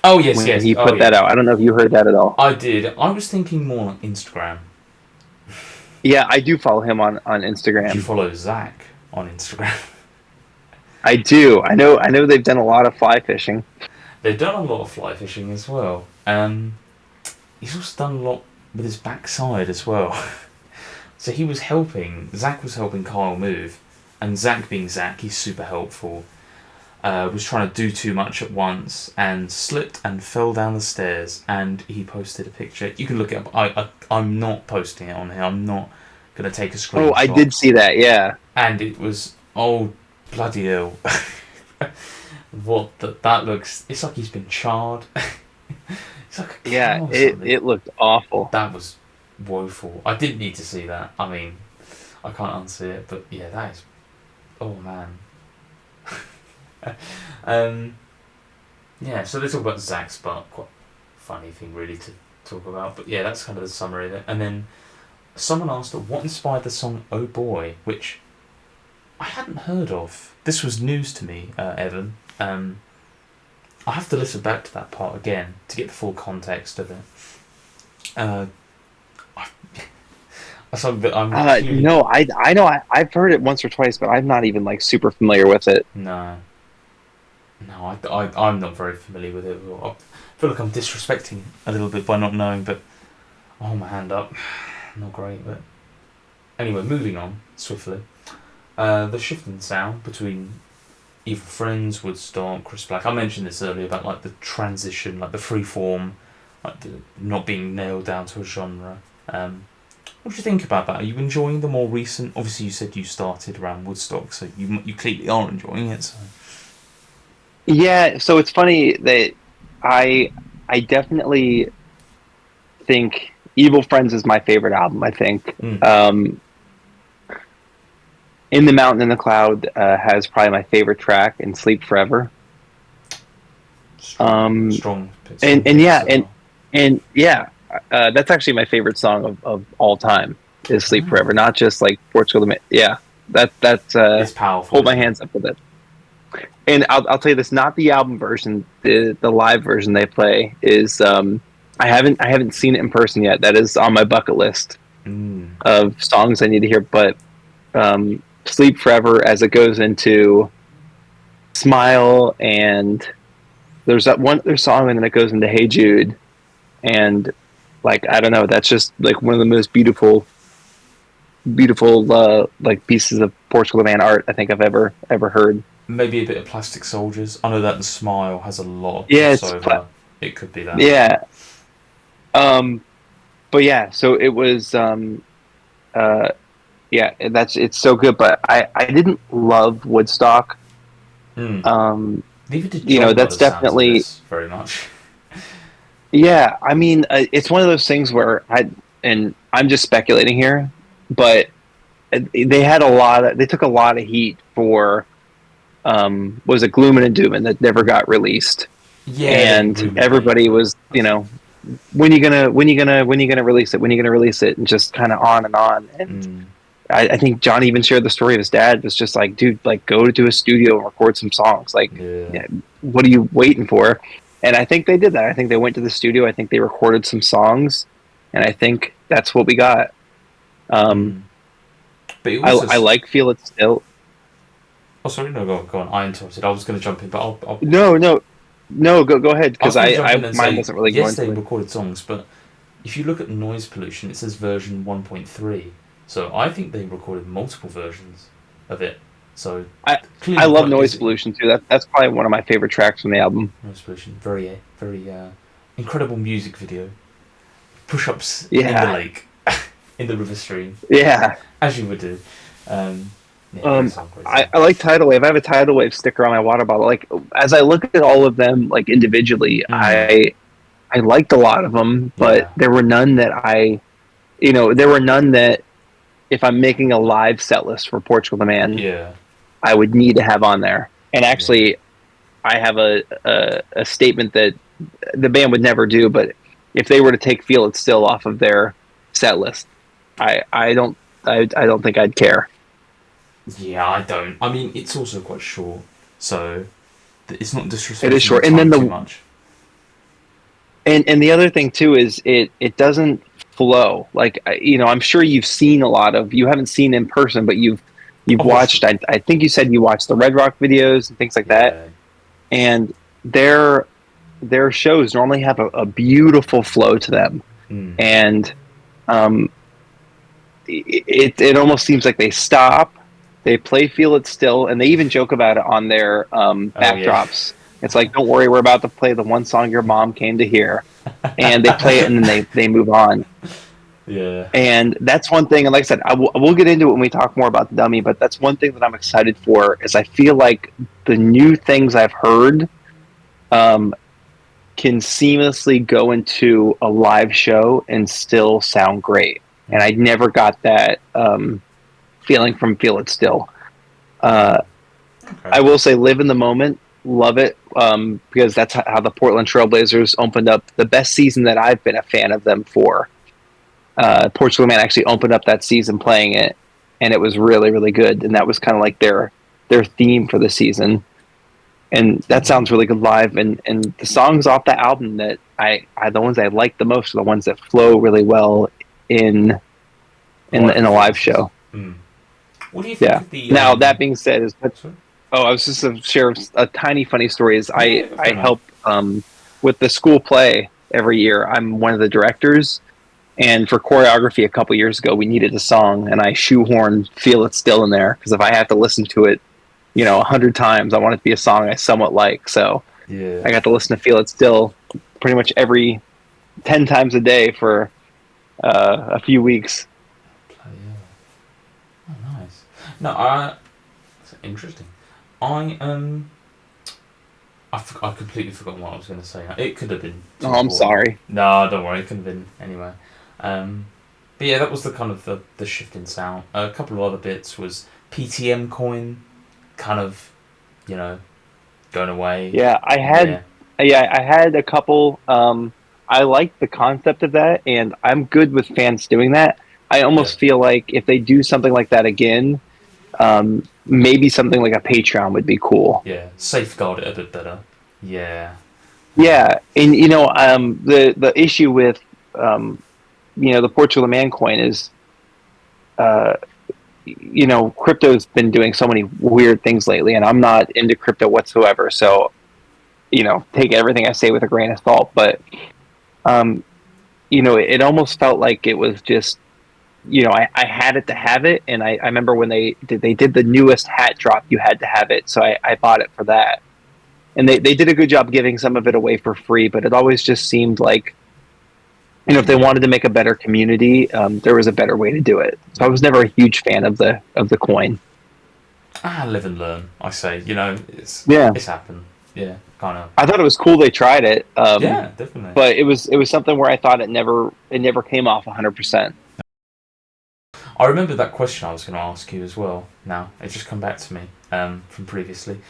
Oh yes, when yes. he Oh put that yeah. out. I don't know if you heard that at all. I did. I was thinking more on Instagram. Yeah, I do follow him on Do you Instagram. follow Zach on Instagram? I do. I know they've done a lot of fly fishing. They've done a lot of fly fishing as well. He's also done a lot with his backside as well. So Zach was helping Kyle move, and Zach being Zach, he's super helpful. Was trying to do too much at once and slipped and fell down the stairs, and he posted a picture. You can look it up. I'm not posting it on here. I'm not going to take a Oh, I screenshot. did see that. Yeah. And it was, oh, bloody hell. That looks, it's like he's been charred. It's like a Yeah, cow or something. it looked awful. That was woeful. I didn't need to see that. I mean, I can't unsee it, but yeah, that is, oh man. um, yeah, so they talk about Zach's part. Quite funny thing, really, to talk about. But yeah, that's kind of the summary of it. And then someone asked what inspired the song "Oh Boy," which I hadn't heard of. This was news to me, Evan. I have to listen back to that part again to get the full context of it. Uh, I, a song that I'm No, I know I've heard it once or twice, but I'm not even like super familiar with it. no. No, I'm not very familiar with it. I feel like I'm disrespecting a little bit by not knowing, but I'll hold my hand up. Not great, but anyway, moving on swiftly. The shift in sound between Evil Friends, Woodstock, Chris Black. I mentioned this earlier about like the transition, like the free form, like the not being nailed down to a genre. What do you think about that? Are you enjoying the more recent? Obviously, you said you started around Woodstock, so you clearly are enjoying it. So. Yeah, so it's funny that I I definitely think Evil Friends is my favorite album. I think Mm. In the Mountain in the Cloud has probably my favorite track, and Sleep Forever. Strong, Um, strong, strong and picks yeah, as well. and yeah, that's actually my favorite song of all time is Sleep Ah, Forever. Not just like Portugal the Man. Yeah, that's it's powerful, hold my isn't it? hands up with it. And I'll tell you this: not the album version, the live version they play is. I haven't seen it in person yet. That is on my bucket list Mm. of songs I need to hear. But Sleep Forever, as it goes into Smile, and there's that one other song, and then it goes into Hey Jude, and like I don't know, that's just like one of the most beautiful like pieces of Portugal the Man art I think I've ever heard. maybe a bit of Plastic Soldiers. I know that the Smile has a lot of Yeah, crossover. It could be that. yeah. But yeah, so it was uh yeah, it's so good. But I didn't love Woodstock. Mm. Um, Neither did you know, John by that's the sounds of definitely this very much. yeah. I mean, it's one of those things where and I'm just speculating here, but they had they took a lot of heat for was it Gloomin' and Doomin' that never got released, Yeah, they and rumored about everybody it. was, you know, when you gonna release it, when you gonna release it, and just kind of on and on. And Mm. I think John even shared the story of his dad was just like, dude, like go to a studio and record some songs. Like, Yeah. yeah, what are you waiting for? And I think they did that. I think they went to the studio. I think they recorded some songs, and I think that's what we got. Um, Mm. But it also. I like Feel It Still. Oh, sorry, no, go on. I interrupted. I was going to jump in, but I'll. No, no, no. Go ahead I was because going to jump in and mine say wasn't really yes, going they to it. recorded songs, but if you look at noise pollution, it says version 1.3. So I think they recorded multiple versions of it. So I I clearly love quite Noise busy. Pollution too. That's probably one of my favorite tracks from the album. Noise pollution, very incredible music video. Push-ups in the Yeah, lake, in the river stream, yeah. as you would do. Um, yeah, great song, great song. I like Tidal Wave. I have a Tidal Wave sticker on my water bottle. Like as I look at all of them, like individually, Mm, I liked a lot of them, but yeah, there were none that there were none that if I'm making a live set list for Portugal the Man, yeah, I would need to have on there. And yeah. actually, I have a statement that the band would never do, but if they were to take Feel It Still off of their set list, I don't think I'd care. Yeah, I don't. I mean, it's also quite short, so it's not It is disrespecting the short. And then time too much. the other thing too is it doesn't flow. Like you know, I'm sure you've seen a lot of, you haven't seen in person, but you've I've watched watched, them. I think you said you watched the Red Rock videos and things like that. Yeah. And their their shows normally have a beautiful flow to them. Mm. And um it almost seems like they stop, they play Feel It Still, and they even joke about it on their Oh yeah. backdrops. It's like, don't worry, we're about to play the one song your mom came to hear, and they play it and then they move on. Yeah. And that's one thing. And like I said, we'll get into it when we talk more about the dummy. But that's one thing that I'm excited for is I feel like the new things I've heard um, can seamlessly go into a live show and still sound great. And I Mm. never got that feeling from Feel It Still. Uh, Okay. I will say, live in the moment, love it, because that's how the Portland Trailblazers opened up the best season that I've been a fan of them for. Portugal Man actually opened up that season playing it, and it was really, really good. And that was kind of like their theme for the season. And that Mm. sounds really good live. And the songs off the album that I the ones I like the most are the ones that flow really well in Live in a live performances. show. Mm. What do you think Yeah. of the Now that being said, Sorry? I was just to share a tiny funny story. Is Yeah, I fair enough. help with the school play every year. I'm one of the directors. And for choreography a couple years ago, we needed a song, and I shoehorned "Feel It Still" in there because if I have to listen to it, you know, 100 times, I want it to be a song I somewhat like. So Yeah. I got to listen to "Feel It Still" pretty much every 10 times a day for a few weeks. Bloody hell. Oh, nice. No, that's interesting. I I completely forgotten what I was going to say. It could have been too Oh, I'm important. sorry. No, don't worry. It could have been anyway. Um, but yeah, that was the kind of the shift in sound. A couple of other bits was PTM coin, kind of, you know, going away. Yeah, Yeah. I had a couple. I like the concept of that, and I'm good with fans doing that. I Yeah. almost feel like if they do something like that again, maybe something like a Patreon would be cool. Yeah. Safeguard it a bit better. Yeah. Yeah. Yeah, and you know, the issue with you know, the Portugal the Man coin is uh, you know, crypto's been doing so many weird things lately, and I'm not into crypto whatsoever. So you know, take everything I say with a grain of salt. But um, you know, it almost felt like it was just I had it to have it, and I remember when they did the newest hat drop, you had to have it, so I bought it for that. And they did a good job giving some of it away for free, but it always just seemed like, if they wanted to make a better community, there was a better way to do it. So I was never a huge fan of the coin. Live and learn. I say, Yeah, it's happened. Yeah, kind of. I thought it was cool they tried it. Yeah, definitely. But it was something where I thought it never came off 100%. I remember that question I was going to ask you as well. Now it just come back to me from previously.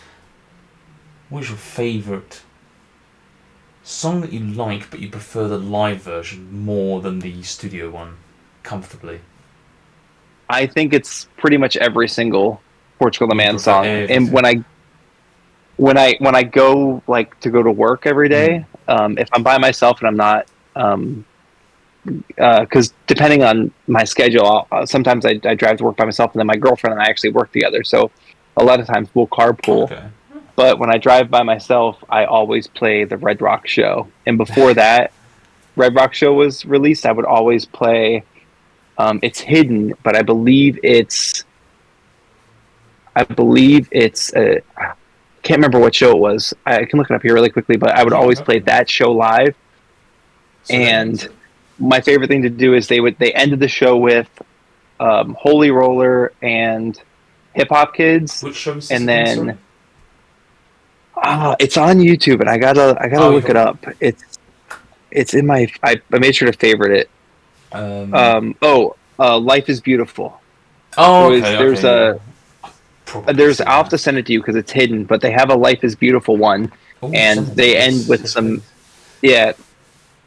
What's your favourite song that you like, but you prefer the live version more than the studio one, comfortably? I think it's pretty much every single Portugal the You Man prefer song. And everything. when I go like to go to work every day, if I'm by myself and I'm not, because depending on my schedule, sometimes I drive to work by myself, and then my girlfriend and I actually work together. So a lot of times we'll carpool. Okay. But when I drive by myself, I always play the Red Rock Show. And before that Red Rock Show was released, I would always play. It's hidden, but I believe it's. Can't remember what show it was. I can look it up here really quickly, but I would always play that show live. So And my favorite thing to do is they ended the show with Holy Roller and Hip Hop Kids, which show is this and again, sorry? then it's on YouTube, and I gotta look it up. It's in my. I made sure to favorite it. Life is Beautiful. Okay, There's yeah. I'll have to send it to you because it's hidden, but they have a Life is Beautiful one, Oh, and send it to they me. end with Yes, some. please. Yeah,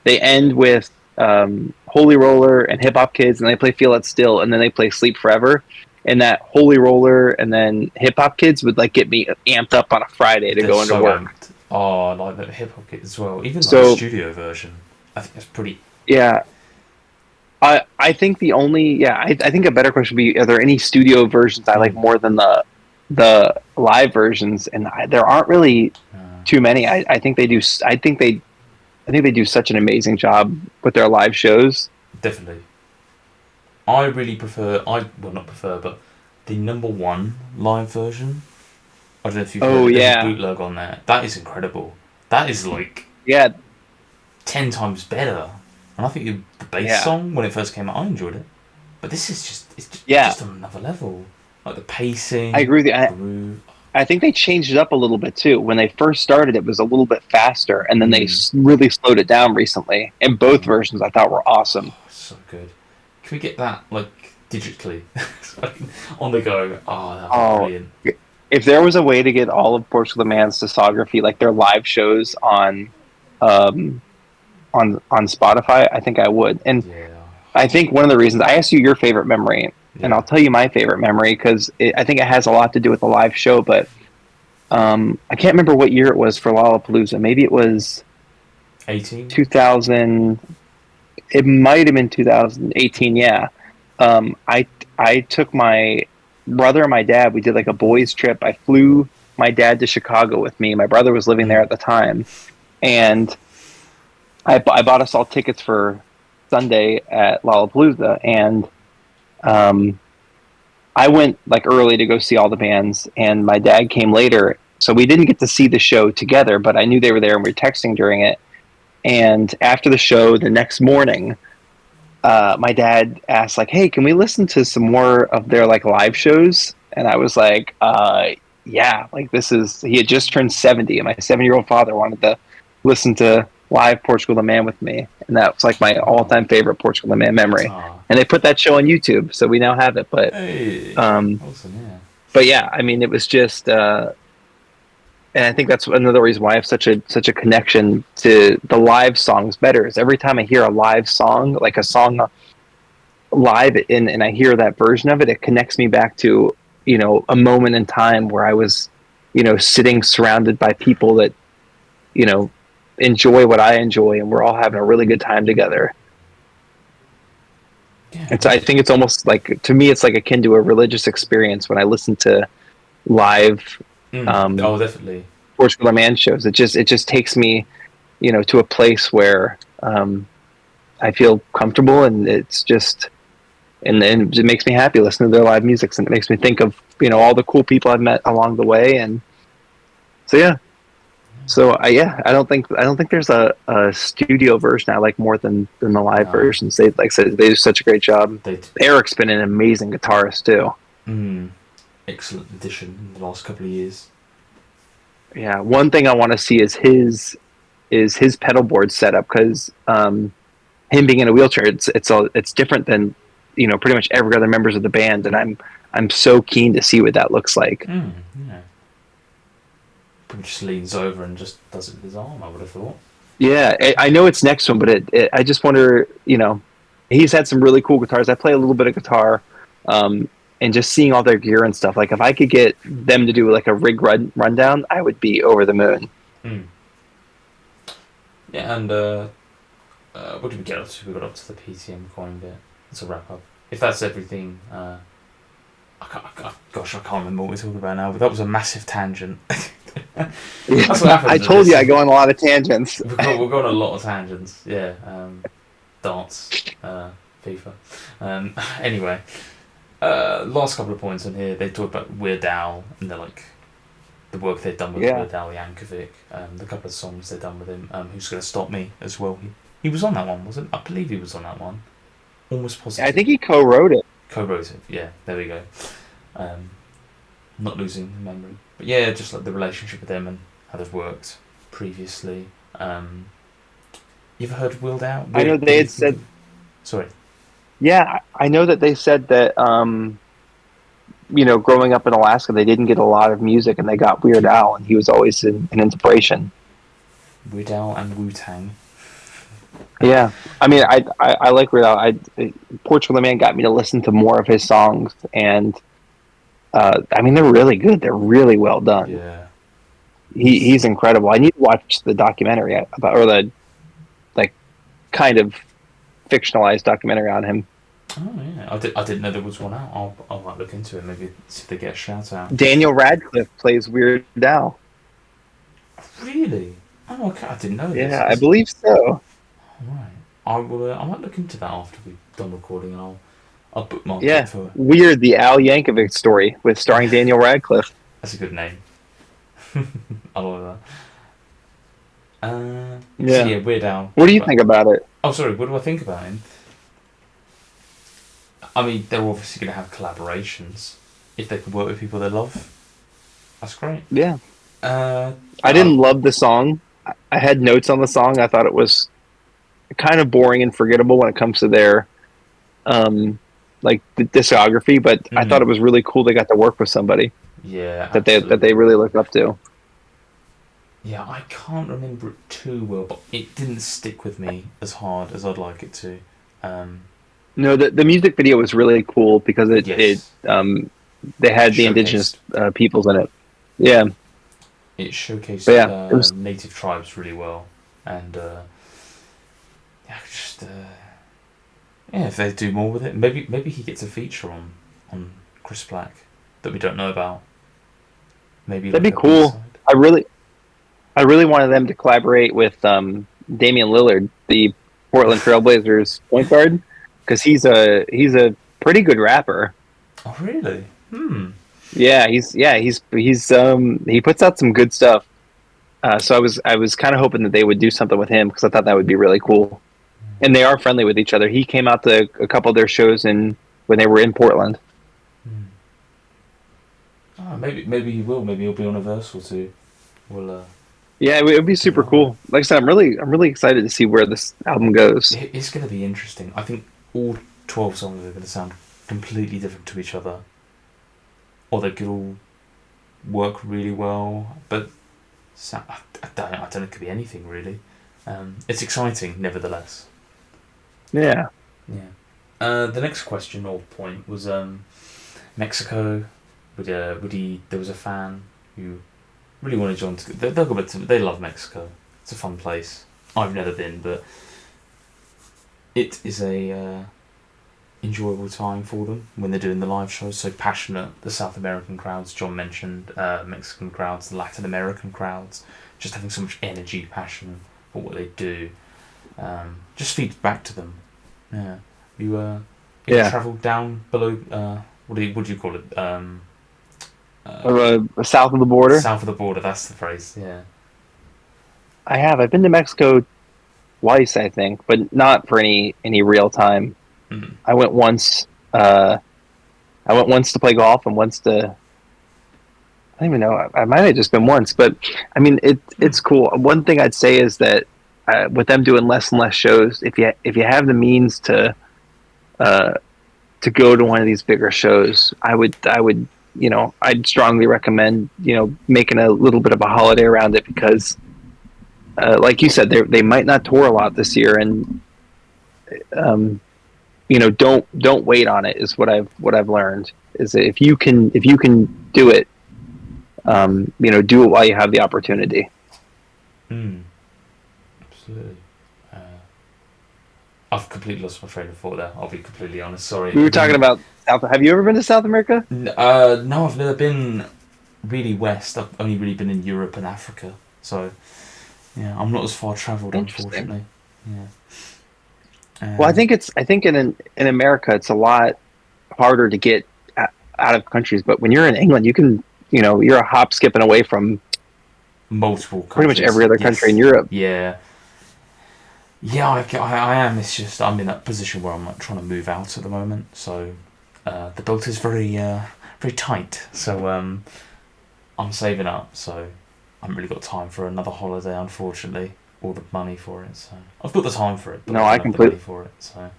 they end with Holy Roller and Hip Hop Kids, and they play Feel It Still, and then they play Sleep Forever. And that Holy Roller and then Hip Hop Kids would like get me amped up on a Friday to They're go into so work. amped. Oh, I like the hip hop kit as well. Even like the So studio version. I think that's pretty. yeah, I think I think a better question would be: are there any studio versions I like Mm. more than the live versions? And there aren't really too many. I think they do. I think they do such an amazing job with their live shows. Definitely. I really prefer. Well, not prefer, but the number one live version. I don't know if you've heard Oh it. There's a yeah, bootleg on there. That is incredible. That is like yeah, 10 times better. And I think the bass yeah, song when it first came out, I enjoyed it. But this is yeah. just on another level. Like the I pacing, agree with you. groove. I think they changed it up a little bit too. When they first started, it was a little bit faster, and then they Mm. really slowed it down recently. And both versions I thought were awesome. So good. Can we get that like digitally so I can, on the go? Oh, that'd be Oh, brilliant. if there was a way to get all of Portugal the Man's discography, like their live shows um, on Spotify, I think I would. And Yeah, I think one of the reasons I asked you your favorite memory, and yeah. I'll tell you my favorite memory because I think it has a lot to do with the live show. But I can't remember what year it was for Lollapalooza. Maybe it was 18. 2000. It might have been 2018. Yeah. I took my brother and my dad. We did like a boys trip. I flew my dad to Chicago with me. My brother was living there at the time, and I bought us all tickets for Sunday at Lollapalooza, and um, I went like early to go see all the bands, and my dad came later. So we didn't get to see the show together, but I knew they were there, and we were texting during it. And after the show, the next morning, my dad asked like, "Hey, can we listen to some more of their like live shows?" And I was like, "Yeah, like this is." He had just turned 70, and my 7-year-old father wanted to listen to live Portugal the Man with me, and that was like my Oh, all-time favorite Portugal the Man memory. ah, And they put that show on YouTube, so we now have it. But hey, um, awesome, yeah. but yeah, I mean, it was just. And I think that's another reason why I have such a connection to the live songs better. Is every time I hear a live song, like a song live, and I hear that version of it, it connects me back to a moment in time where I was sitting surrounded by people that you know enjoy what I enjoy, and we're all having a really good time together. Yeah, I think it's almost like, to me, it's like akin to a religious experience when I listen to live Oh, definitely. Portugal The Man shows. It just takes me to a place where I feel comfortable, and it's just and it makes me happy listening to their live music, and it makes me think of all the cool people I've met along the way, and so yeah. So I don't think there's a studio version I like more than the live No, versions. They like I said they do such a great job. they Eric's been an amazing guitarist too. excellent addition in the last couple of years. Yeah, one thing I want to see is his pedal board setup, because him being in a wheelchair, it's different than pretty much every other members of the band, and I'm so keen to see what that looks like. Yeah. Probably just leans over and just does it with his arm, I would have thought. Yeah, I know it's next to him, but I just wonder, he's had some really cool guitars. I play a little bit of guitar, and just seeing all their gear and stuff. Like if I could get them to do like a rig rundown, I would be over the moon. Yeah, and what did we get up to? We got up to the PTM coin bit. It's a wrap up. If that's everything, gosh, I can't remember what we're talking about now, but that was a massive tangent. That's what happens. I told you I go on a lot of tangents. We've got a lot of tangents. Yeah, darts, FIFA. Anyway, last couple of points on here. They talk about Weird Al, and they're like the work they've done with Weird Al Yankovic. The couple of songs they've done with him. Who's Gonna Stop Me as well. He was on that one, wasn't? I believe he was on that one. Almost positive. I think he co-wrote it. Co-wrote it. Yeah, there we go. Not losing the memory, but yeah, just like the relationship with them and how they've worked previously. You ever heard of Weird Al? I know they had said. Sorry. Yeah, I know that they said that. Growing up in Alaska, they didn't get a lot of music, and they got Weird Al, and he was always an inspiration. Weird Al and Wu-Tang. Yeah, I mean, I like Weird Al. Portugal the Man got me to listen to more of his songs, and I mean, they're really good. They're really well done. Yeah, he's incredible. I need to watch the documentary about, or the like kind of fictionalized documentary on him. Oh yeah, I didn't know there was one out. I might look into it. Maybe see if they get a shout out. Daniel Radcliffe plays Weird Al. Really? Oh, okay. I didn't know this. Yeah, I believe so. Right. I will. I might look into that after we've done recording, and I'll bookmark Yeah, it for. Weird, the Al Yankovic story with starring Daniel Radcliffe. That's a good name. I love that. Yeah. So yeah, Weird Al. What do you think about it? Oh, sorry. What do I think about him? I mean, they're obviously going to have collaborations if they can work with people they love. That's great. Yeah. I didn't love the song. I had notes on the song. I thought it was kind of boring and forgettable when it comes to their like the discography, but I thought it was really cool they got to work with somebody. Yeah, that they really looked up to. Yeah, I can't remember it too well, but it didn't stick with me as hard as I'd like it to. No, the music video was really cool because they had the indigenous peoples in it. Yeah, it showcased native tribes really well, and if they do more with it, maybe he gets a feature on Chris Black that we don't know about. Maybe that'd be cool. I really wanted them to collaborate with Damian Lillard, the Portland Trailblazers point guard, because he's a pretty good rapper. Oh really? Yeah, he puts out some good stuff. So I was kind of hoping that they would do something with him because I thought that would be really cool. And they are friendly with each other. He came out to a couple of their shows when they were in Portland. Oh, maybe he will. Maybe he'll be on a verse or two. We'll. Yeah, it would be super cool. Like I said, I'm really excited to see where this album goes. It's going to be interesting. I think all 12 songs are going to sound completely different to each other, or they could all work really well. But I don't know. It could be anything really. It's exciting, nevertheless. Yeah. Yeah. The next question or point was Mexico. There was a fan who really wanted John to. They'll go back to. They love Mexico. It's a fun place. I've never been, but it is a enjoyable time for them when they're doing the live shows. So passionate. The South American crowds, John mentioned, Mexican crowds, the Latin American crowds, just having so much energy, passion for what they do. Just feeds back to them. Yeah. Have you travelled down below? What do you call it? South of the border. South of the border. That's the phrase. Yeah. I have. I've been to Mexico twice, I think, but not for any real time. Mm. I went once. I went once to play golf and once to. I don't even know. I might have just been once, but I mean, it's cool. One thing I'd say is that with them doing less and less shows, if you have the means to go to one of these bigger shows, I would I'd strongly recommend making a little bit of a holiday around it because, like you said, they might not tour a lot this year, and don't wait on it is what I've learned is that if you can do it, do it while you have the opportunity. Absolutely. I've completely lost my train of thought there. I'll be completely honest. Sorry. We were talking about South. Have you ever been to South America? No, I've never been really west. I've only really been in Europe and Africa. So, yeah, I'm not as far travelled, unfortunately. Yeah. Well, I think in America it's a lot harder to get out of countries, but when you're in England, you can you're a hop skipping away from multiple countries. Pretty much every other country in Europe. Yeah. Yeah, I am. It's just I'm in that position where I'm like trying to move out at the moment, so the belt is very very tight. So I'm saving up, so I haven't really got time for another holiday, unfortunately, or the money for it. So I've got the time for it, but no, I I completely have the money for it. So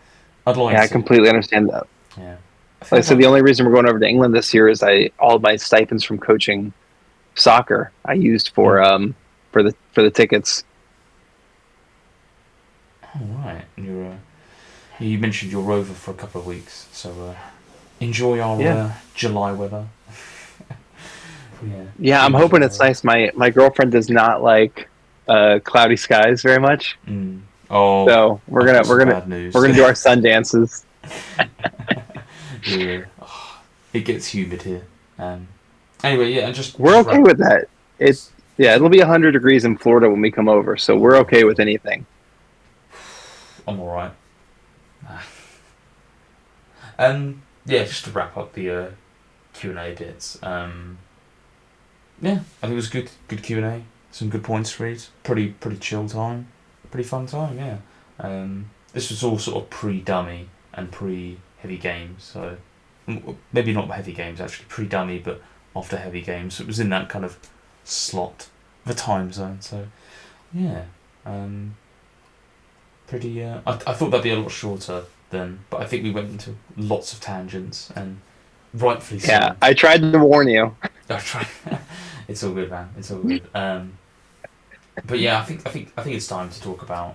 I'd like. Yeah, I completely understand that. Yeah. Like I said, the only reason we're going over to England this year is all my stipends from coaching soccer I used for the tickets. All right, you mentioned you're over for a couple of weeks, so enjoy our July weather. Yeah, I'm hoping it's nice. My girlfriend does not like cloudy skies very much. Oh, so we're gonna do our sun dances. Yeah, it gets humid here. Anyway, yeah, we're okay with that. It'll be 100 degrees in Florida when we come over, so we're okay with anything. I'm all right. Just to wrap up the Q&A bits. I think it was good Q&A. Some good points to read. Pretty chill time. Pretty fun time. Yeah. This was all sort of pre-dummy and pre-heavy games. So maybe not heavy games actually, pre-dummy, but after heavy games. So it was in that kind of slot of a time zone. So yeah. Pretty. I thought that'd be a lot shorter then, but I think we went into lots of tangents and rightfully so. Yeah, I tried to warn you. I tried. It's all good, man. It's all good. But yeah, I think it's time to talk about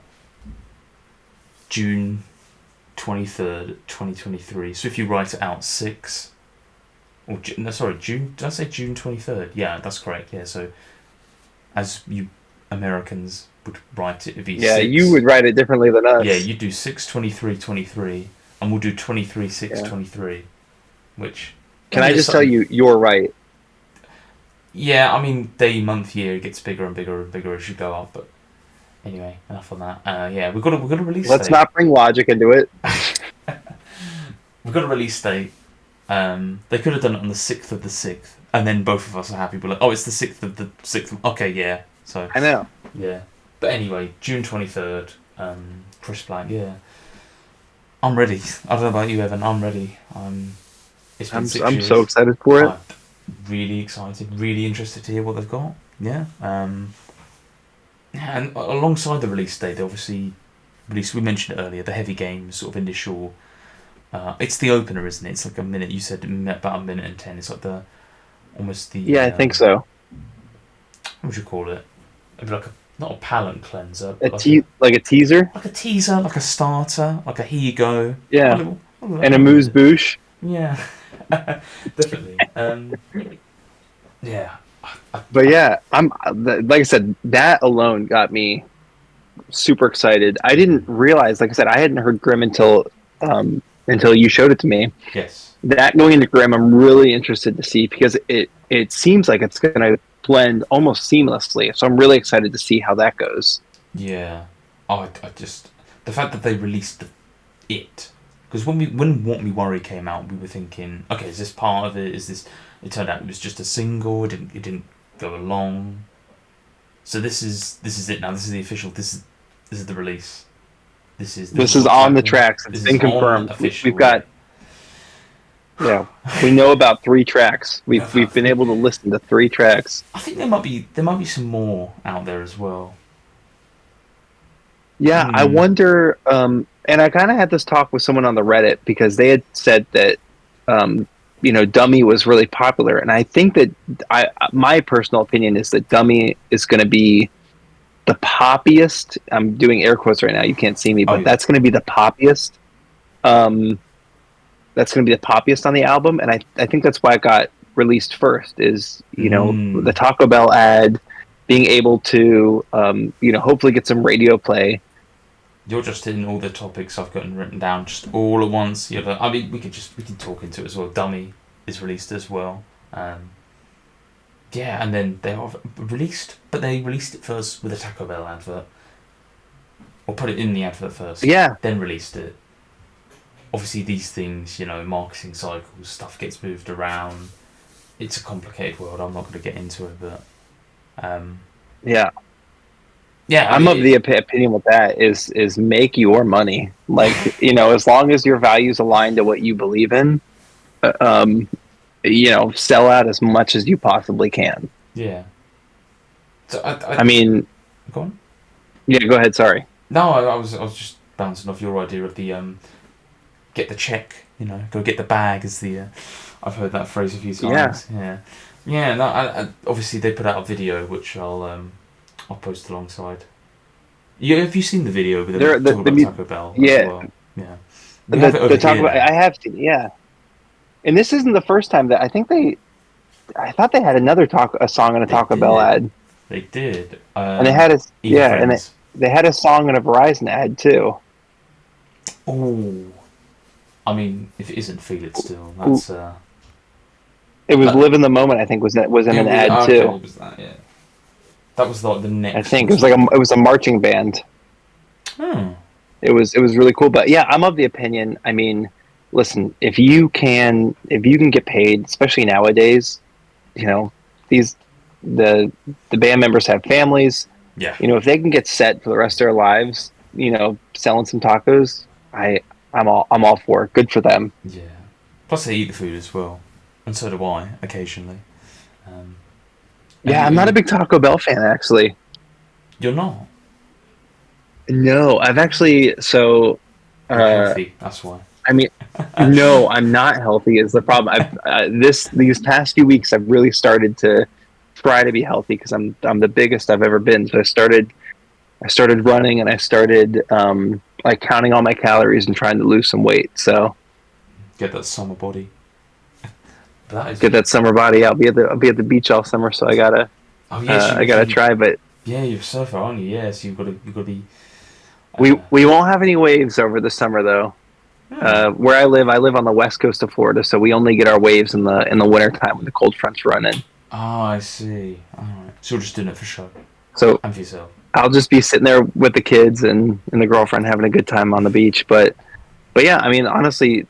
June 23rd, 2023. So if you write it out, June. Did I say June 23rd? Yeah, that's correct. Yeah, so as you Americans would write it, it'd be 6. You would write it differently than us. Yeah, you do 6/23/23, and we'll do 23/6/23, which. Can I just tell you, you're right. Yeah, I mean, day, month, year gets bigger and bigger and bigger as you go up. But anyway, enough on that. We've got a release. Let's date. not bring logic into it. We've got a release date. They could have done it on the 6th of the 6th, and then both of us are happy. But like, it's the 6th of the 6th. Okay, yeah. So I know. Yeah, but anyway, June 23rd. Chris Black. Yeah, I'm ready. I don't know about you, Evan. I'm ready. It's been 6 years. I'm so excited for it. I'm really excited. Really interested to hear what they've got. Yeah. And alongside the release date, they obviously released. We mentioned it earlier. The heavy games sort of initial. It's the opener, isn't it? It's like a minute. You said about a minute and 10. It's like almost the. Yeah, I think so. What would you call it? Maybe like not a palate cleanser. Like a teaser. Like a teaser, like a starter, like a here you go. Yeah. And a moose bouche. Yeah. Definitely. Yeah. But yeah, I'm like I said, that alone got me super excited. I didn't realize, like I said, I hadn't heard Grim until you showed it to me. Yes. That going into Grim, I'm really interested to see because it seems like it's going to blend almost seamlessly. So I'm really excited to see how that goes. Yeah. I just the fact that they released it Because when What Me Worry came out, we were thinking, okay, is this part of it? Is this? It turned out it was just a single. It didn't go along. So this is it now. This is the official. This is the release. This is on the tracks. It's been confirmed. We've got. Yeah, we know about 3 tracks. We've been able to listen to 3 tracks. I think there might be some more out there as well. Yeah, I wonder. And I kind of had this talk with someone on the Reddit because they had said that, Dummy was really popular, and I think that my personal opinion is that Dummy is going to be the poppiest. I'm doing air quotes right now. You can't see me, but that's going to be the poppiest. That's going to be the poppiest on the album, and I think that's why it got released first. Is the Taco Bell ad, being able to hopefully get some radio play. You're just hitting all the topics I've gotten written down just all at once. Yeah, I mean, we can talk into it as well. Dummy is released as well. And then they are released, but they released it first with a Taco Bell advert, or put it in the advert first. Yeah. Then released it. Obviously, these things, marketing cycles, stuff gets moved around. It's a complicated world. I'm not going to get into it, but yeah. Yeah, I'm of the opinion with that is make your money. Like, as long as your values align to what you believe in, sell out as much as you possibly can. Yeah. So I mean, go on. Yeah, go ahead. Sorry. No, I was just bouncing off your idea of the get the check. Go get the bag. Is the I've heard that phrase a few times. Yeah. No, I obviously they put out a video which I'll post alongside. Have you seen the video with them talking about Taco Bell? Yeah. As well? Yeah. The Taco Bell, I have seen. Yeah. And this isn't the first time that I thought they had another a song in a Taco Bell ad. They did. And they had they had a song in a Verizon ad too. Oh. I mean, if it isn't Feel It Still, that's it was Live in the Moment, I think was in an ad too. It was that, yeah. That was like the next. I think it was a marching band. It was really cool, but yeah, I'm of the opinion. I mean, listen, if you can get paid, especially nowadays, the band members have families. Yeah. If they can get set for the rest of their lives, selling some tacos, I'm all for it. Good for them. Yeah. Plus they eat the food as well, and so do I occasionally. Yeah, I'm not a big Taco Bell fan, actually. You're not? No, I've actually... So... healthy, that's why. I mean, no, I'm not healthy is the problem. These past few weeks, I've really started to try to be healthy because I'm the biggest I've ever been. So I started running, and I started counting all my calories and trying to lose some weight. So get that summer body. That summer body. I'll be at the beach all summer, so I gotta. I gotta try, but yeah, you're a surfer, aren't you? Yeah, so you've got to be. We won't have any waves over the summer though. Where I live on the west coast of Florida, so we only get our waves in the winter time when the cold fronts run in. Oh, I see. All right. So you're just doing it for show. So and for yourself. I'll just be sitting there with the kids and the girlfriend having a good time on the beach, but yeah, I mean, honestly,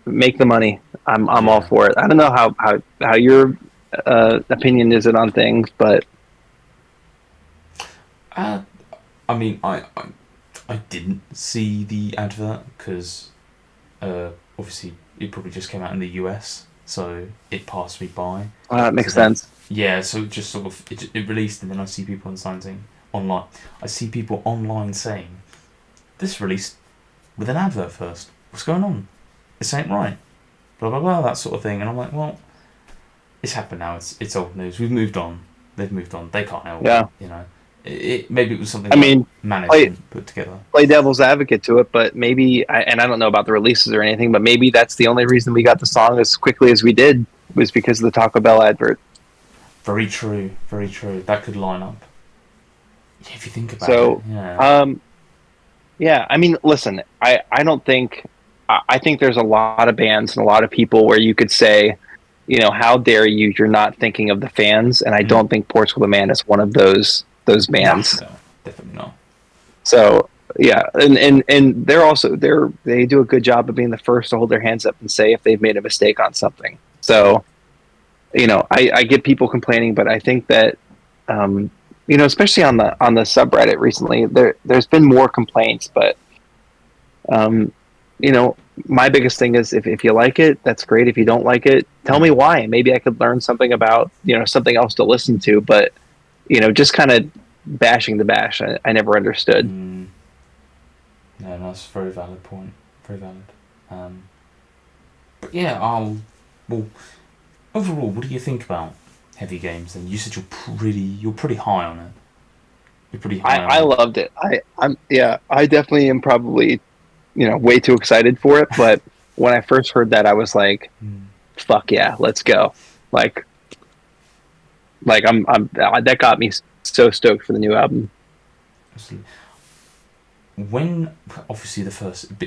make the money. I'm all for it. I don't know how your opinion is on things, but I mean, I didn't see the advert because obviously it probably just came out in the US, so it passed me by. That makes sense. Yeah, so it just sort of it released, and then I see people online. I see people online saying, "This released with an advert first. What's going on? This ain't right." Blah blah blah, that sort of thing, and I'm like, well, it's happened now. It's old news. We've moved on. They've moved on. They can't help. Yeah. Maybe it was something. Management put together. Play devil's advocate to it, but maybe, and I don't know about the releases or anything, but maybe that's the only reason we got the song as quickly as we did was because of the Taco Bell advert. Very true. Very true. That could line up. Yeah, if you think about it. Yeah. Yeah. I mean, listen. I don't think. I think there's a lot of bands and a lot of people where you could say, how dare you? You're not thinking of the fans, and I don't think Portugal the Man is one of those bands. No, definitely not. So yeah, and they do a good job of being the first to hold their hands up and say if they've made a mistake on something. So I get people complaining, but I think that especially on the subreddit recently, there's been more complaints, but um, my biggest thing is if you like it, that's great. If you don't like it, tell me why. Maybe I could learn something about something else to listen to. But just kind of bashing the bash, I never understood. No, that's a very valid point. Very valid. But yeah, well. Overall, what do you think about heavy games? Then you said you're pretty high on it. You're pretty high I on it. loved it. I definitely am probably way too excited for it. But when I first heard that, I was like, "Fuck yeah, let's go!" Like I'm that got me so stoked for the new album. Absolutely. When obviously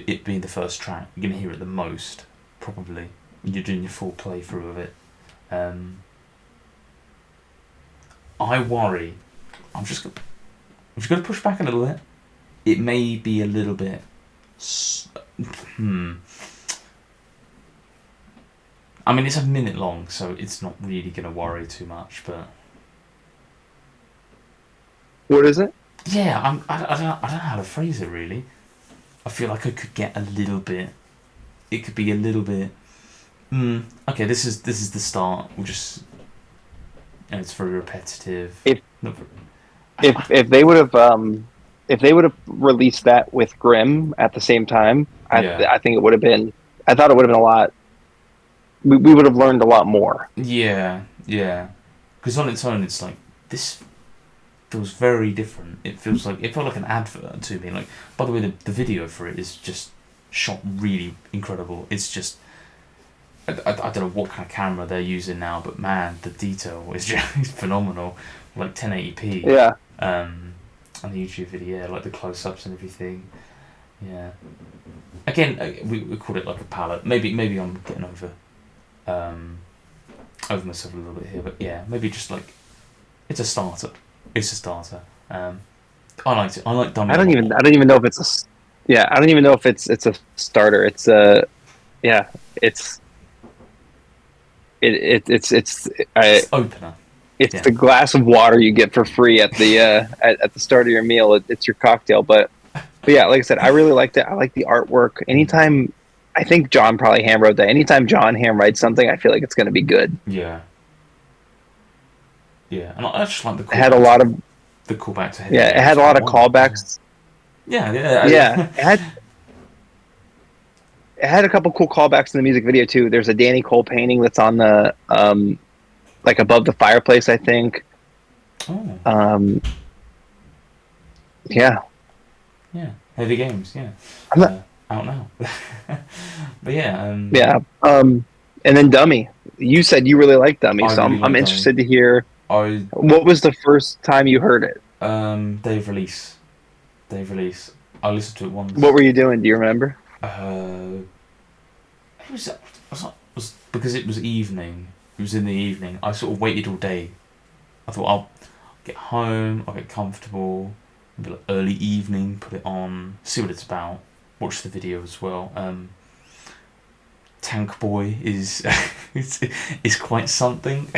it being the first track, you're gonna hear it the most probably when you're doing your full playthrough of it. I worry. I'm just gonna push back a little bit. It may be a little bit. I mean, it's a minute long, so it's not really gonna worry too much. But What is it? yeah, I don't know how to phrase it really. I feel like I could get a little bit. It could be a little bit. Okay, this is the start. We'll just. And it's very repetitive. If they would have released that with Grimm at the same time, I think it would have been. I thought it would have been a lot. We would have learned a lot more. Yeah. Because on its own, it's like this feels very different. It felt like an advert to me. Like, by the way, the video for it is just shot really incredible. It's just. I don't know what kind of camera they're using now, but man, the detail is just phenomenal. Like 1080p. Yeah. On the YouTube video, like the close-ups and everything. Yeah. Again, we called it like a palette. Maybe I'm getting over myself a little bit here, but yeah, maybe just like it's a starter. It's a starter. I liked it. I like Dummy. I don't even know if it's a. Yeah, I don't even know if it's a starter. It's a. Yeah, it's opener. It's the glass of water you get for free at the at the start of your meal. It's your cocktail, but yeah, like I said, I really liked it. I like the artwork. Anytime, I think John probably hand wrote that. Anytime John hand writes something, I feel like it's going to be good. Yeah, and I just like the. It had a lot of the callback to. Yeah, it had a lot of callbacks. Yeah. It had a couple cool callbacks in the music video too. There's a Danny Cole painting that's on the like above the fireplace, I think. Oh. Yeah. Yeah. Heavy games. Yeah. Out now. But yeah. Yeah. And then Dummy. You said you really like Dummy, so I'm interested to hear. What was the first time you heard it? Dave release. I listened to it once. What were you doing? Do you remember? It was because it was evening. It was in the evening. I sort of waited all day. I thought I'll get home, I'll get comfortable, maybe like early evening, put it on, see what it's about, watch the video as well. Tank Boy is is quite something.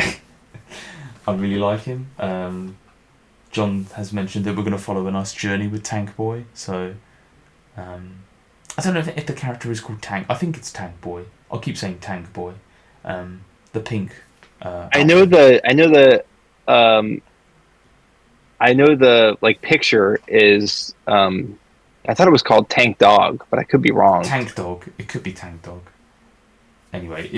I really like him. John has mentioned that we're going to follow a nice journey with Tank Boy, so I don't know if the character is called Tank. I think it's Tank Boy. I'll keep saying Tank Boy. The pink. I know the like picture is. I thought it was called Tank Dog, but I could be wrong. Tank Dog. It could be Tank Dog. Anyway,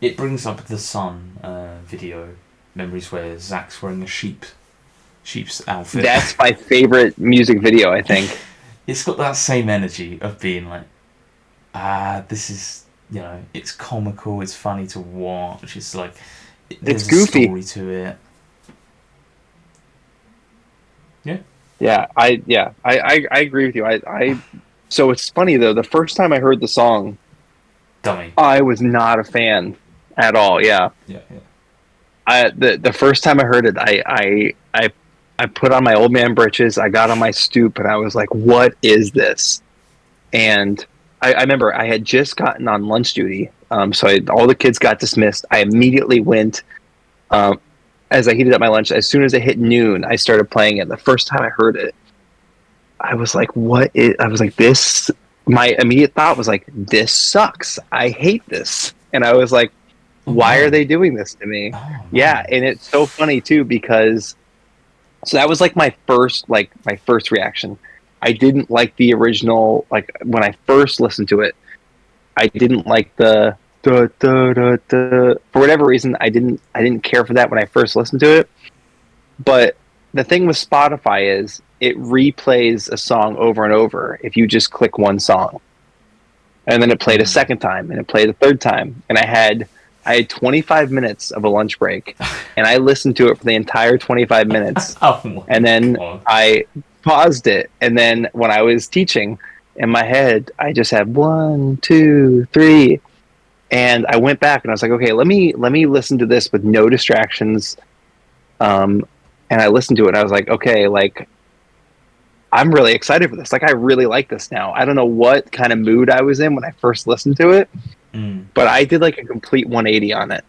it brings up the Sun video memories where Zach's wearing a sheep's outfit. That's my favorite music video, I think. It's got that same energy of being like, this is, it's comical, it's funny to watch, it's like, there's it's goofy. A story to it. Yeah, I agree with you. So it's funny though, the first time I heard the song, Dummy, I was not a fan at all. Yeah. Yeah. The first time I heard it, I I put on my old man britches. I got on my stoop, and I was like, "What is this?" And I remember I had just gotten on lunch duty, so all the kids got dismissed. I immediately went. As I heated up my lunch, as soon as it hit noon, I started playing it. The first time I heard it, I was like, "What is?" I was like, "This." My immediate thought was like, "This sucks. I hate this." And I was like, Oh, "Why no. are they doing this to me?" Oh, no. Yeah, and it's so funny too because so that was like my first reaction. I didn't like the original. Like when I first listened to it, I didn't like the da, da, da, da. For whatever reason. I didn't care for that when I first listened to it. But the thing with Spotify is it replays a song over and over if you just click one song. And then it played a second time and it played a third time. And I had 25 minutes of a lunch break and I listened to it for the entire 25 minutes. Oh, And then God. I paused it. And then when I was teaching in my head, I just had 1, 2, 3. And I went back and I was like, okay, let me listen to this with no distractions. And I listened to it and I was like, okay, like I'm really excited for this. Like I really like this now. I don't know what kind of mood I was in when I first listened to it, but I did like a complete 180 on it.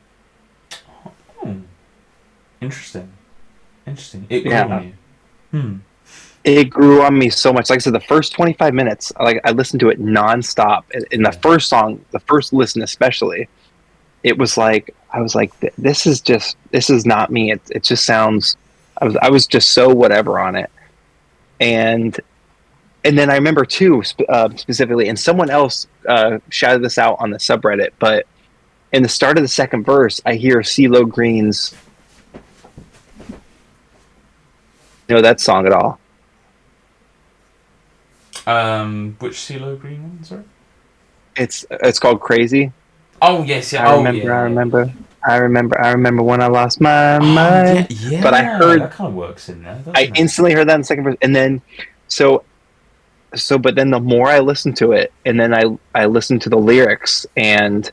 Oh. Interesting. It grew on you. It grew on me so much. Like I said, the first 25 minutes, like I listened to it nonstop. In the first song, the first listen especially, it was like I was like, this is not me. It just sounds. I was just so whatever on it, and then I remember too specifically, and someone else shouted this out on the subreddit, but in the start of the second verse, I hear CeeLo Green's. You know that song at all? Which CeeLo Green one? Sorry. It's called Crazy. Oh yes, yeah. I remember when I lost my mind. Yeah. But I heard that kind of works in there. I instantly heard that in the second verse, and then but then the more I listened to it, and then I listened to the lyrics, and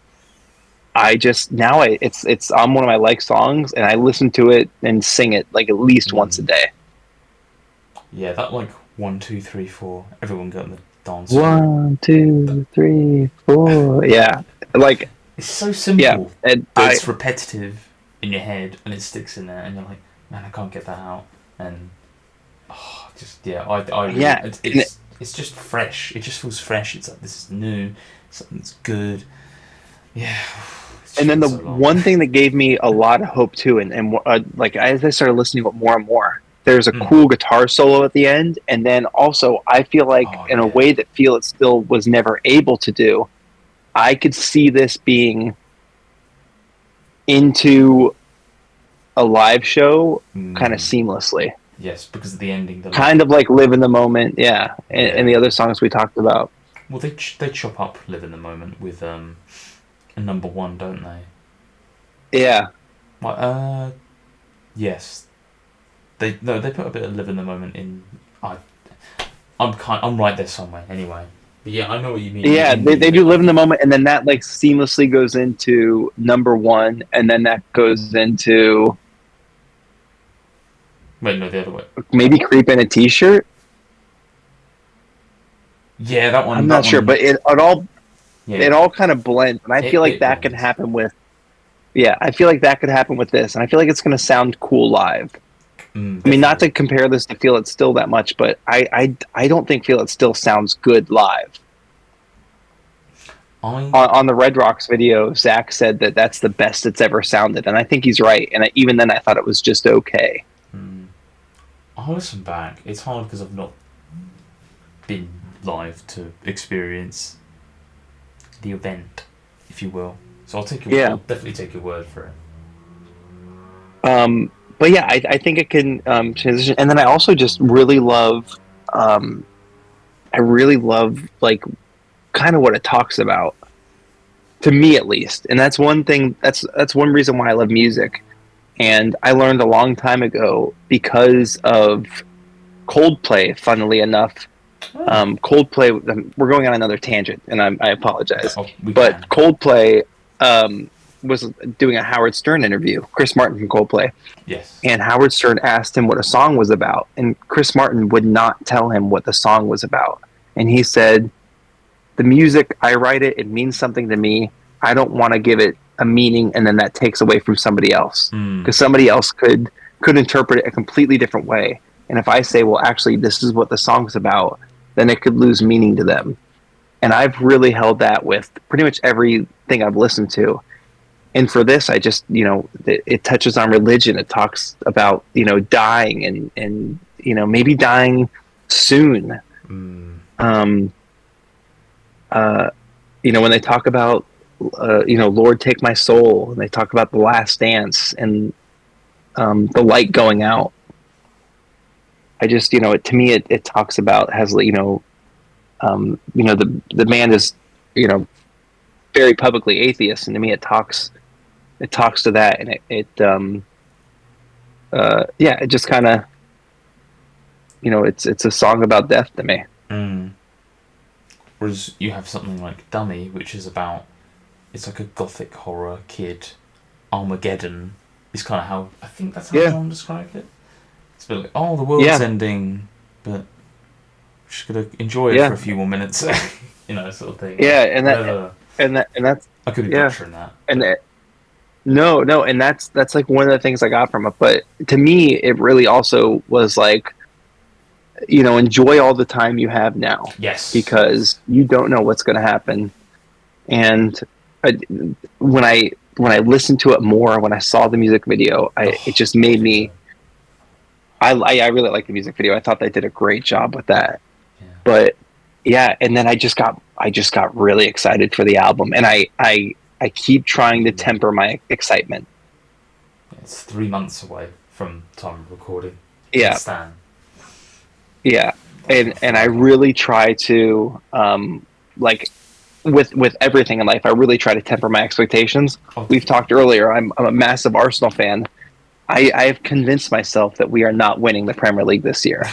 I just now it's on one of my like songs, and I listen to it and sing it like at least once a day. Yeah, that like 1, 2, 3, 4. Everyone got in the dance. 1, 2, 3, 4. Yeah, like it's so simple. Yeah, but it's repetitive in your head, and it sticks in there, and you're like, man, I can't get that out. And I really, yeah, it's just fresh. It just feels fresh. It's like this is new, something's good. Yeah. And then the one thing that gave me a lot of hope too, and like as I started listening to it more and more, there's a cool guitar solo at the end, and then also I feel like in a way that Feel It Still was never able to do, I could see this being into a live show kind of seamlessly. Yes, because of the ending. Kind of like Live in the Moment, yeah. And the other songs we talked about. Well, they chop up Live in the Moment with a number one, don't they? Yeah. Well, yes. They put a bit of Live in the Moment in. I'm right there somewhere anyway. But yeah, I know what you mean. Yeah, they do Live in the Moment, and then that like seamlessly goes into number one, and then that goes into. Wait, no, the other way. Maybe Creep in a T-shirt. Yeah, that one. I'm not sure, but it all kind of blends, and I feel like that could happen with. Yeah, I feel like that could happen with this, and I feel like it's going to sound cool live. I mean, not to compare this to Feel It Still that much, but I don't think Feel It Still sounds good live. On the Red Rocks video, Zach said that that's the best it's ever sounded, and I think he's right. And even then, I thought it was just okay. I'll listen back. It's hard because I've not been live to experience the event, if you will. So I'll definitely take your word for it. But yeah, I think it can transition. And then I also just really love, like kind of what it talks about, to me at least. And that's one thing. That's one reason why I love music. And I learned a long time ago because of Coldplay. Funnily enough, Coldplay. We're going on another tangent, and I apologize. But Coldplay. was doing a Howard Stern interview, Chris Martin from Coldplay, Yes. and Howard Stern asked him what a song was about, and Chris Martin would not tell him what the song was about. And he said, "The music, I write it, it means something to me. I don't want to give it a meaning, and then that takes away from somebody else, because somebody else could interpret it a completely different way. And if I say, well, actually, this is what the song's about, then it could lose meaning to them." And I've really held that with pretty much everything I've listened to. And for this, I just, it touches on religion. It talks about, dying and maybe dying soon. When they talk about, Lord, take my soul, and they talk about the last dance and the light going out. I just, to me, it talks about, the band is, very publicly atheist, and to me, it talks to that, and it just kind of, it's a song about death to me. Whereas you have something like Dummy, which is about, it's like a gothic horror kid. Armageddon is kind of how, I think that's how someone described it. It's a bit like, the world's ending, but we're just gonna enjoy it for a few more minutes, sort of thing. Yeah, and that's I could be butchering that. No, and that's like one of the things I got from it. But to me, it really also was like, enjoy all the time you have now. Yes. Because you don't know what's going to happen. And when I listened to it more, when I saw the music video, it just made me. I really like the music video. I thought they did a great job with that. Yeah. But yeah, and then I just got really excited for the album, and I keep trying to temper my excitement. It's 3 months away from time of recording. Yeah. Stan. Yeah, and I really try to with everything in life, I really try to temper my expectations. We've talked earlier. I'm a massive Arsenal fan. I have convinced myself that we are not winning the Premier League this year.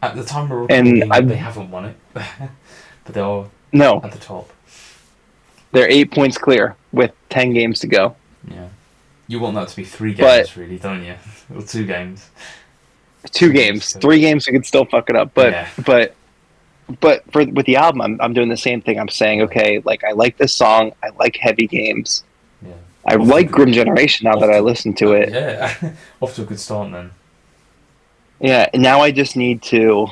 At the time we're recording, they haven't won it, but they're at the top. They're 8 points clear with 10 games to go. Yeah, you want that to be 3 games, really, don't you? Or 2 games. 2 games, 3 games, we could still fuck it up. But with the album, I'm doing the same thing. I'm saying, okay, like I like this song. I like Heavy Games. Yeah. I like Grim Generation now that I listen to it. Yeah, off to a good start then. Yeah, and now I just need to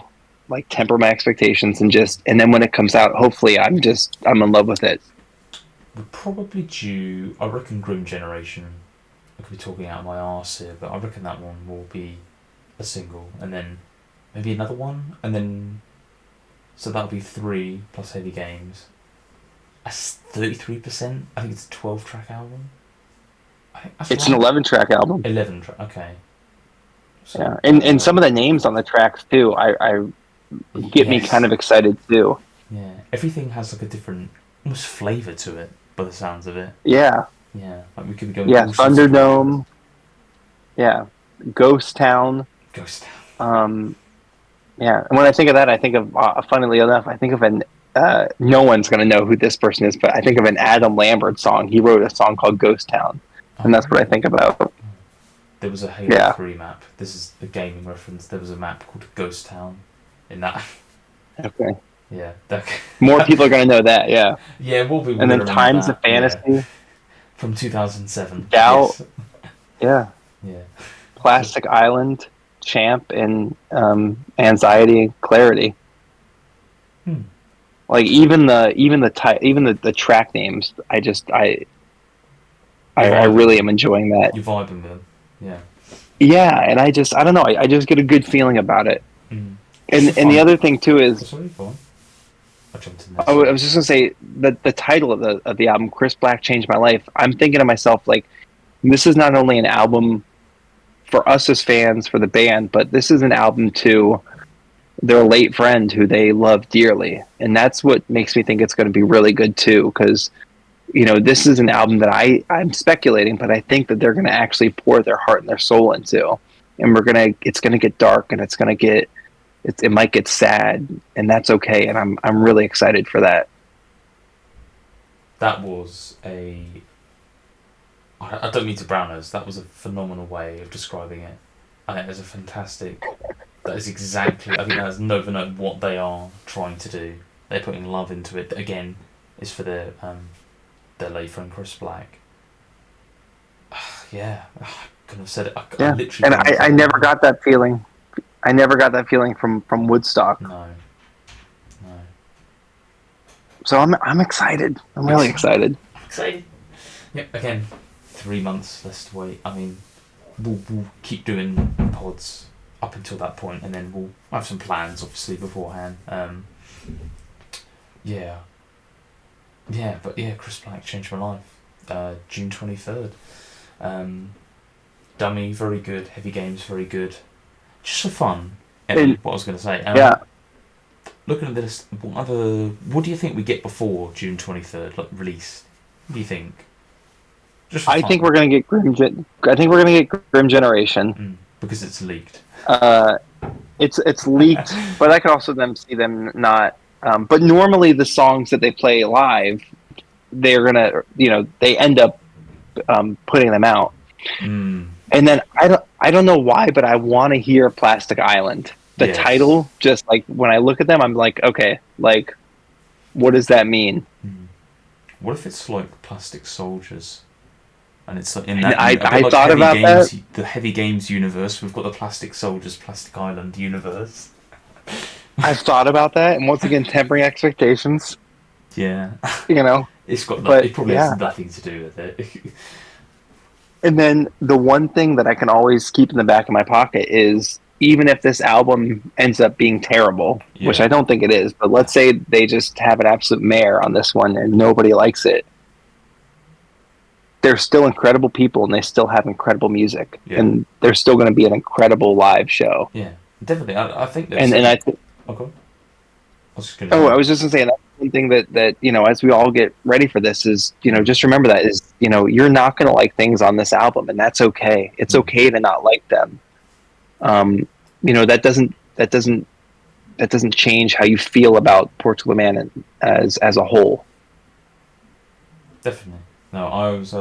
like temper my expectations and then when it comes out, hopefully I'm in love with it. We're probably due. I reckon Grim Generation. I could be talking out of my arse here, but I reckon that one will be a single, and then maybe another one, and then so that'll be 3 plus Heavy Games. That's 33%. I think it's a 12-track album. It's an 11-track album. 11 track. Okay. So, yeah, and some of the names on the tracks too, I get me kind of excited too. Yeah, everything has like a different, almost flavour to it, by the sounds of it. Yeah. Yeah, like we could be going. Yeah, Thunderdome. Yeah, Ghost Town. Ghost Town. Yeah, and when I think of that, I think of, funnily enough, I think of an. No one's gonna know who this person is, but I think of an Adam Lambert song. He wrote a song called Ghost Town, and that's what I think about. There was a Halo 3 map. This is a gaming reference. There was a map called Ghost Town in that. Okay. Yeah. More people are going to know that, yeah. Yeah, we'll be. And then Times of Fantasy. Yeah. From 2007. Doubt. Yes. Yeah. Yeah. Plastic Island, Champ, and Anxiety, Clarity. Like even the track names, I really am enjoying that. You're vibing with them. Yeah. Yeah, and I don't know. I just get a good feeling about it. And the other thing too is. Sorry, go on. I jumped in there. I was just gonna say the title of the album, Chris Black Changed My Life. I'm thinking to myself, like, this is not only an album for us as fans for the band, but this is an album to their late friend who they love dearly, and that's what makes me think it's going to be really good too. Because this is an album that I'm speculating, but I think that they're going to actually pour their heart and their soul into, and it's going to get dark, and it might get sad, and that's okay, and I'm really excited for that. That was a I don't mean to brown nose. That was a phenomenal way of describing it. It is a fantastic. That is exactly. I think that is over note what they are trying to do. They're putting love into it. Again, is for their late friend Chris Black. Yeah, I couldn't have said it. I literally. And I never got that feeling. I never got that feeling from Woodstock. No. So I'm excited. I'm really excited. Excited. Yep. Again, 3 months less to wait. I mean, we'll keep doing pods up until that point, and then we'll have some plans, obviously, beforehand. Yeah, but Chris Black changed my life. June 23rd. Dummy, very good. Heavy Games, very good. Just for fun. What I was going to say. Looking at this, what do you think we get before June 23rd, like release? What do you think? I think we're going to get Grim Generation because it's leaked. It's leaked, but I could also see them not. But normally the songs that they play live, they're gonna, they end up putting them out. And then I don't know why, but I want to hear Plastic Island. The title, just like when I look at them, I'm like, okay, like, what does that mean? What if it's like Plastic Soldiers? And it's like in that. I thought about that. The Heavy Games universe. We've got the Plastic Soldiers, Plastic Island universe. I've thought about that, and once again, tempering expectations. Yeah, it's got. It probably has nothing to do with it. And then the one thing that I can always keep in the back of my pocket is, even if this album ends up being terrible, which I don't think it is, but let's say they just have an absolute mare on this one and nobody likes it. They're still incredible people, and they still have incredible music, and they're still going to be an incredible live show. Yeah, definitely. I think. Okay. I was just going to say, that's one thing that as we all get ready for this is, just remember that is, you're not going to like things on this album, and that's okay. It's okay to not like them. That doesn't change how you feel about Portugal The Man as a whole. Definitely. No, I was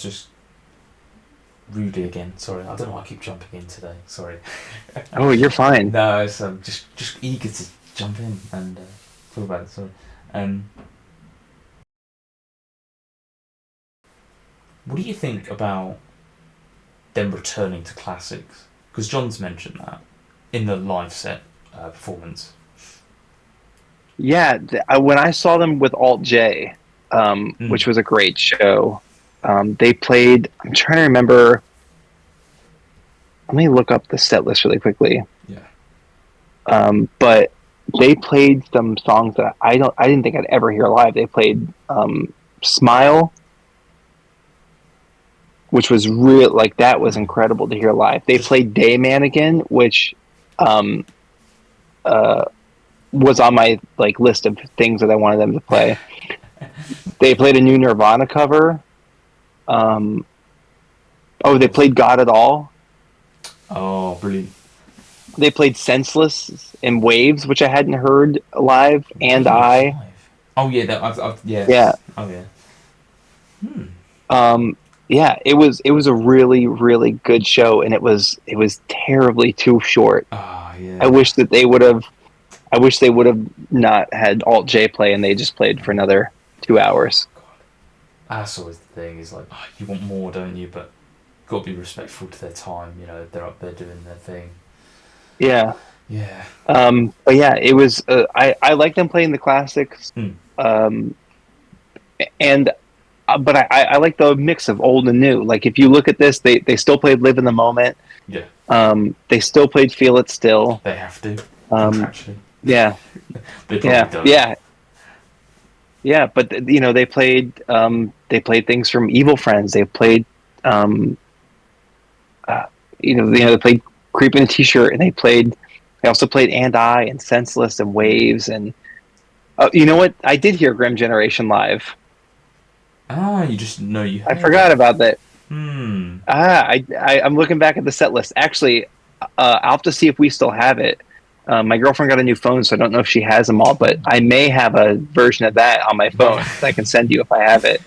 just Rudy again. Sorry, I don't know why I keep jumping in today. Sorry. Oh, you're fine. No, it's just eager to jump in and talk about it. Sorry. What do you think about them returning to classics? Because John's mentioned that in the live set performance. Yeah, when I saw them with Alt J, which was a great show, they played. I'm trying to remember. Let me look up the set list really quickly. Yeah. But they played some songs that I didn't think I'd ever hear live. They played "Smile," which was real. Like, that was incredible to hear live. They played "Dayman" again, which was on my list of things that I wanted them to play. They played a new Nirvana cover. They played "God at All." Oh, brilliant! They played "Senseless" and "Waves," which I hadn't heard live. And Oh yeah, I've yes. Yeah. Oh yeah. Yeah, it was a really, really good show, and it was terribly too short. Oh yeah. I wish they would have not had Alt J play, and they just played for another 2 hours. God. That's always the thing. Is like, you want more, don't you? But got to be respectful to their time. They're up there doing their thing. Yeah. Yeah. But yeah, it was. I like them playing the classics. But I like the mix of old and new. Like, if you look at this, they still played "Live in the Moment." Yeah. They still played "Feel It Still." They have to. Actually. Yeah. They probably don't. Yeah. Yeah, but they played things from Evil Friends. They played they played "Creep in a T-Shirt," and they also played "And I" and "Senseless" and "Waves," and you know what? I did hear Grim Generation live. You just know you. I forgot about that. I'm looking back at the set list. Actually, I'll have to see if we still have it. My girlfriend got a new phone, so I don't know if she has them all, but I may have a version of that on my phone that I can send you if I have it.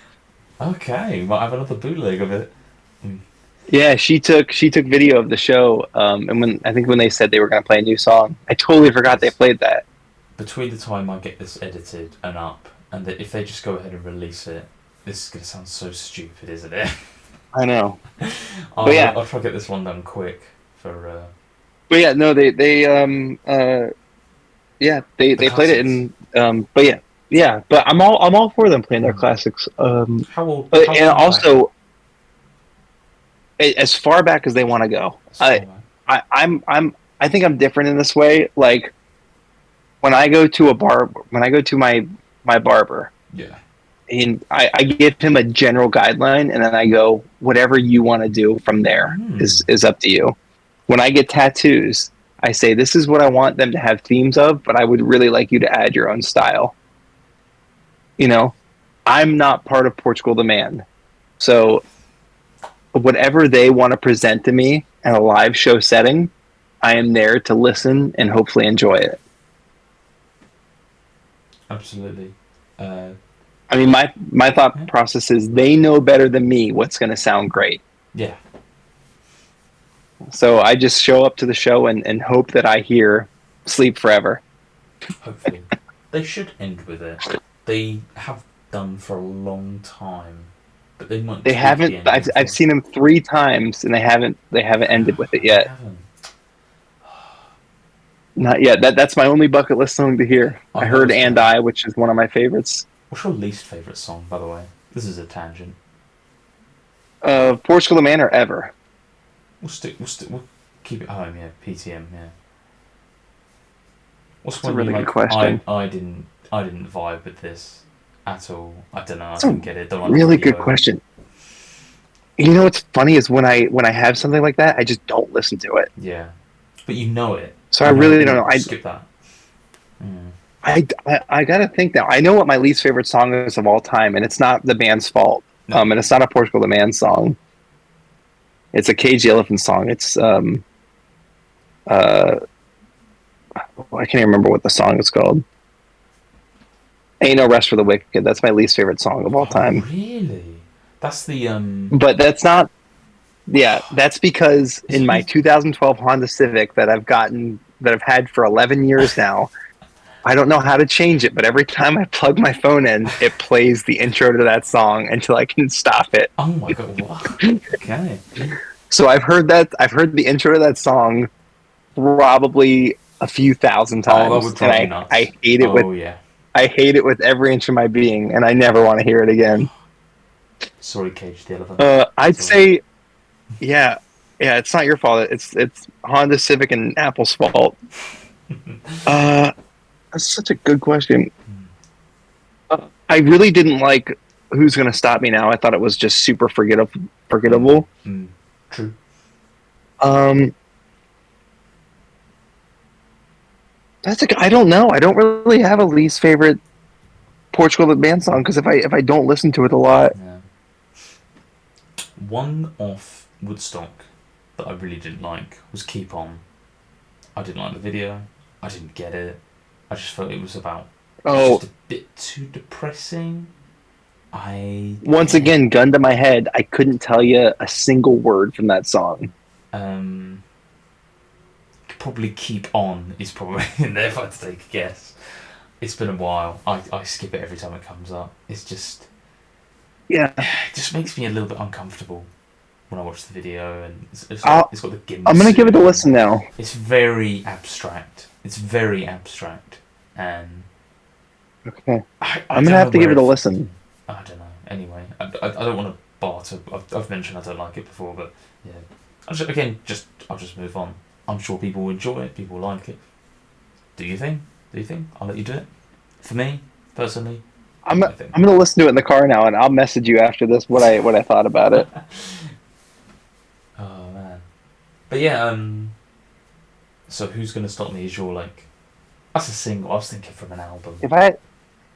Okay, might have another bootleg of it. Mm. Yeah, she took video of the show, and when they said they were going to play a new song, I totally forgot they played that. Between the time I get this edited and up, and if they just go ahead and release it, this is going to sound so stupid, isn't it? I know, but I'll yeah, try to get this one done quick for but yeah, no, they the played it classics. in, but yeah, yeah, but I'm all for them playing their Mm. classics, How and far back? also as far back as they want to go. As far back. I think I'm different in this way. Like when I go to a bar, when I go to my barber, Yeah. and I give him a general guideline, and then I go, whatever you want to do from there Hmm. is up to you. When I get tattoos, I say this is what I want them to have themes of, but I would really like you to add your own style. You know, I'm not part of Portugal the Man, so whatever they want to present to me in a live show setting, I am there to listen and hopefully enjoy it. Absolutely. Uh, I mean, my thought yeah. process is they know better than me what's going to sound great. Yeah. So I just show up to the show and hope that I hear "Sleep Forever." Hopefully, they should end with it. They have done for a long time, but they might They tweak the haven't. ending I've for. seen them 3 times and they haven't ended with it They yet. haven't. Not yet. That's my only bucket list song to hear. I I know heard as "And well. I," which is one of my favorites. What's your least favourite song, by the way? This is a tangent. Portugal the Man or Ever. We'll keep it home. Yeah, PTM. Yeah. What's That's a when you really good like? question. I didn't vibe with this at all. I don't know. I That's a didn't get it. Don't like the really good video. question. You know what's funny is when I have something like that, I just don't listen to it. Yeah, but you know it. So I You know. really don't We'll know. I skip that. Mm. I gotta think now. I know what my least favorite song is of all time, and it's not the band's fault. No. And it's not a Portugal the Man song. It's a Cage the Elephant song. It's uh I can't even remember what the song is called. Ain't No Rest for the Wicked. That's my least favorite song of all Oh time. really? That's the But that's not. Yeah, that's because Is in it? my 2012 Honda Civic that I've had for 11 years now, I don't know how to change it, but every time I plug my phone in, it plays the intro to that song until I can stop it. Oh my god! What? Okay. So I've heard the intro to that song probably a few thousand Oh, that times, would and drive me nuts. I hate it with Oh yeah. I hate it with every inch of my being, and I never want to hear it again. Sorry, Cage the Elephant. I'd Sorry. say, yeah, yeah, it's not your fault. It's Honda Civic and Apple's fault. That's such a good question. I really didn't like Who's Gonna Stop Me Now. I thought it was just super forgettable. Forgettable. Mm. True. Um, I don't know. I don't really have a least favorite Portugal the Man song because if I don't listen to it a lot, Yeah. One off Woodstock that I really didn't like was Keep On. I didn't like the video. I didn't get it. I just felt it was about. It was oh, just a bit too depressing. I once yeah. again, gun to my head, I couldn't tell you a single word from that song. Um. Probably Keep On is probably in there if I had to take a guess. It's been a while. I skip it every time it comes up. It's just Yeah, it just makes me a little bit uncomfortable when I watch the video, and I'll, it's got the I'm gonna give it a Ginsu, and listen now. it's very abstract. It's very abstract, and Okay, I I'm don't gonna know have to where give it it a fits in. listen. I don't know. Anyway, I don't want to barter. I've mentioned I don't like it before, but yeah. I'll just move on. I'm sure people will enjoy it. People like it. Do you think? Do you think? I'll let you do it. For me, personally, I'm I think. I'm gonna listen to it in the car now, and I'll message you after this what I thought about it. Oh man. But yeah. So who's gonna stop me? Is your like? That's a single. I was thinking from an album. If I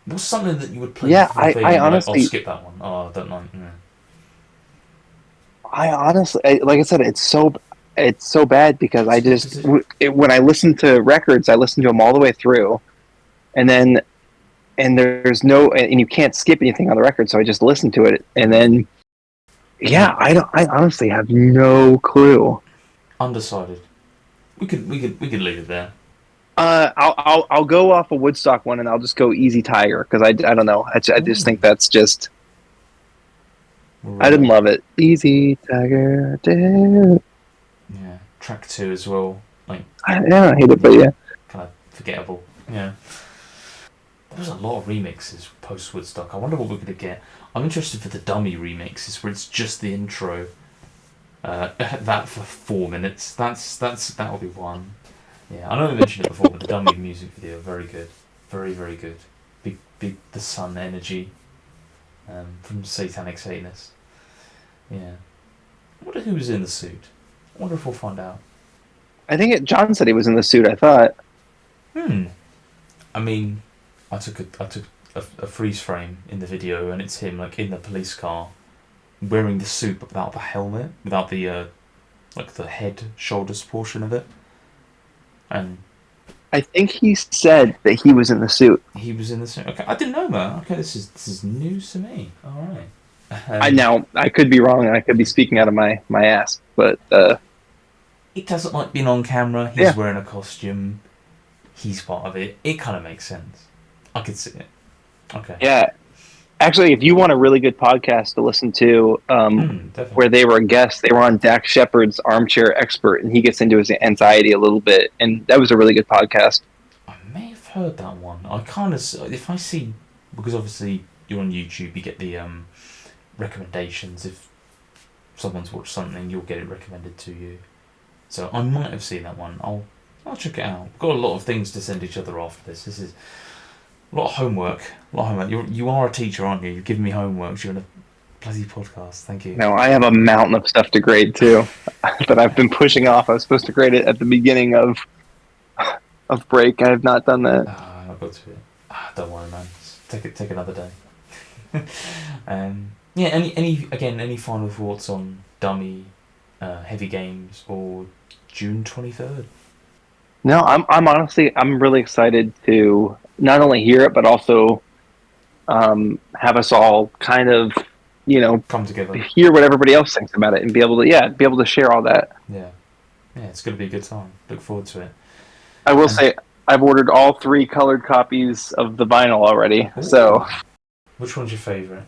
What's something that you would play Yeah, for the thing? I And you're like, I'll honestly skip that one. Oh, I don't like. like I said, it's so bad because I Does just it? when I listen to records, I listen to them all the way through, and then and there's no, and you can't skip anything on the record, so I just listened to it, and then I honestly have no clue. Undecided. We could leave it there. I'll go off a Woodstock one, and I'll just go Easy Tiger, because I don't know, I just think that's just, I didn't love it. Easy Tiger, dude. Yeah, track 2 as well. Like, I hate it, but yeah. kind of forgettable. Yeah. There was a lot of remixes post Woodstock. I wonder what we're gonna get. I'm interested for the dummy remixes where it's just the intro. That for 4 minutes. That'll be one. Yeah, I know we mentioned it before, but the dummy music video, very good, very good. Big the sun energy, from Satanic Satanist. Yeah. I wonder who was in the suit. I wonder if we'll find out. I think John said he was in the suit, I thought. I mean, I took a freeze frame in the video, and it's him like in the police car, wearing the suit but without the helmet, without the like the head shoulders portion of it. And I think he said that he was in the suit. he was in the suit. Okay, I didn't know that. Okay, this is news to me. All right. I could be wrong, and I could be speaking out of my ass, but It doesn't like being on camera. He's wearing a costume. He's part of it. It kind of makes sense. I could see it. Okay. Yeah. Actually, if you want a really good podcast to listen to, where they were a guest, they were on Dax Shepard's Armchair Expert, and he gets into his anxiety a little bit, and that was a really good podcast. I may have heard that one. I kind of, if I see, because obviously you're on YouTube, you get the recommendations. If someone's watched something, you'll get it recommended to you. So I might have seen that one. I'll check it out. We've got a lot of things to send each other after this. This is a lot of homework. You are a teacher, aren't you? You've given me homework during a bloody podcast. Thank you. No, I have a mountain of stuff to grade too that I've been pushing off. I was supposed to grade it at the beginning of break. I have not done that. I've got to it. Don't worry, man. Just take another day. Yeah. Any final thoughts on Dummy, Heavy Games, or June 23rd? No, I'm honestly really excited to not only hear it, but also have us all kind of, come together, hear what everybody else thinks about it, and be able to share all that. Yeah, it's going to be a good time. Look forward to it. I will say I've ordered all 3 colored copies of the vinyl already. Ooh. So, which one's your favorite?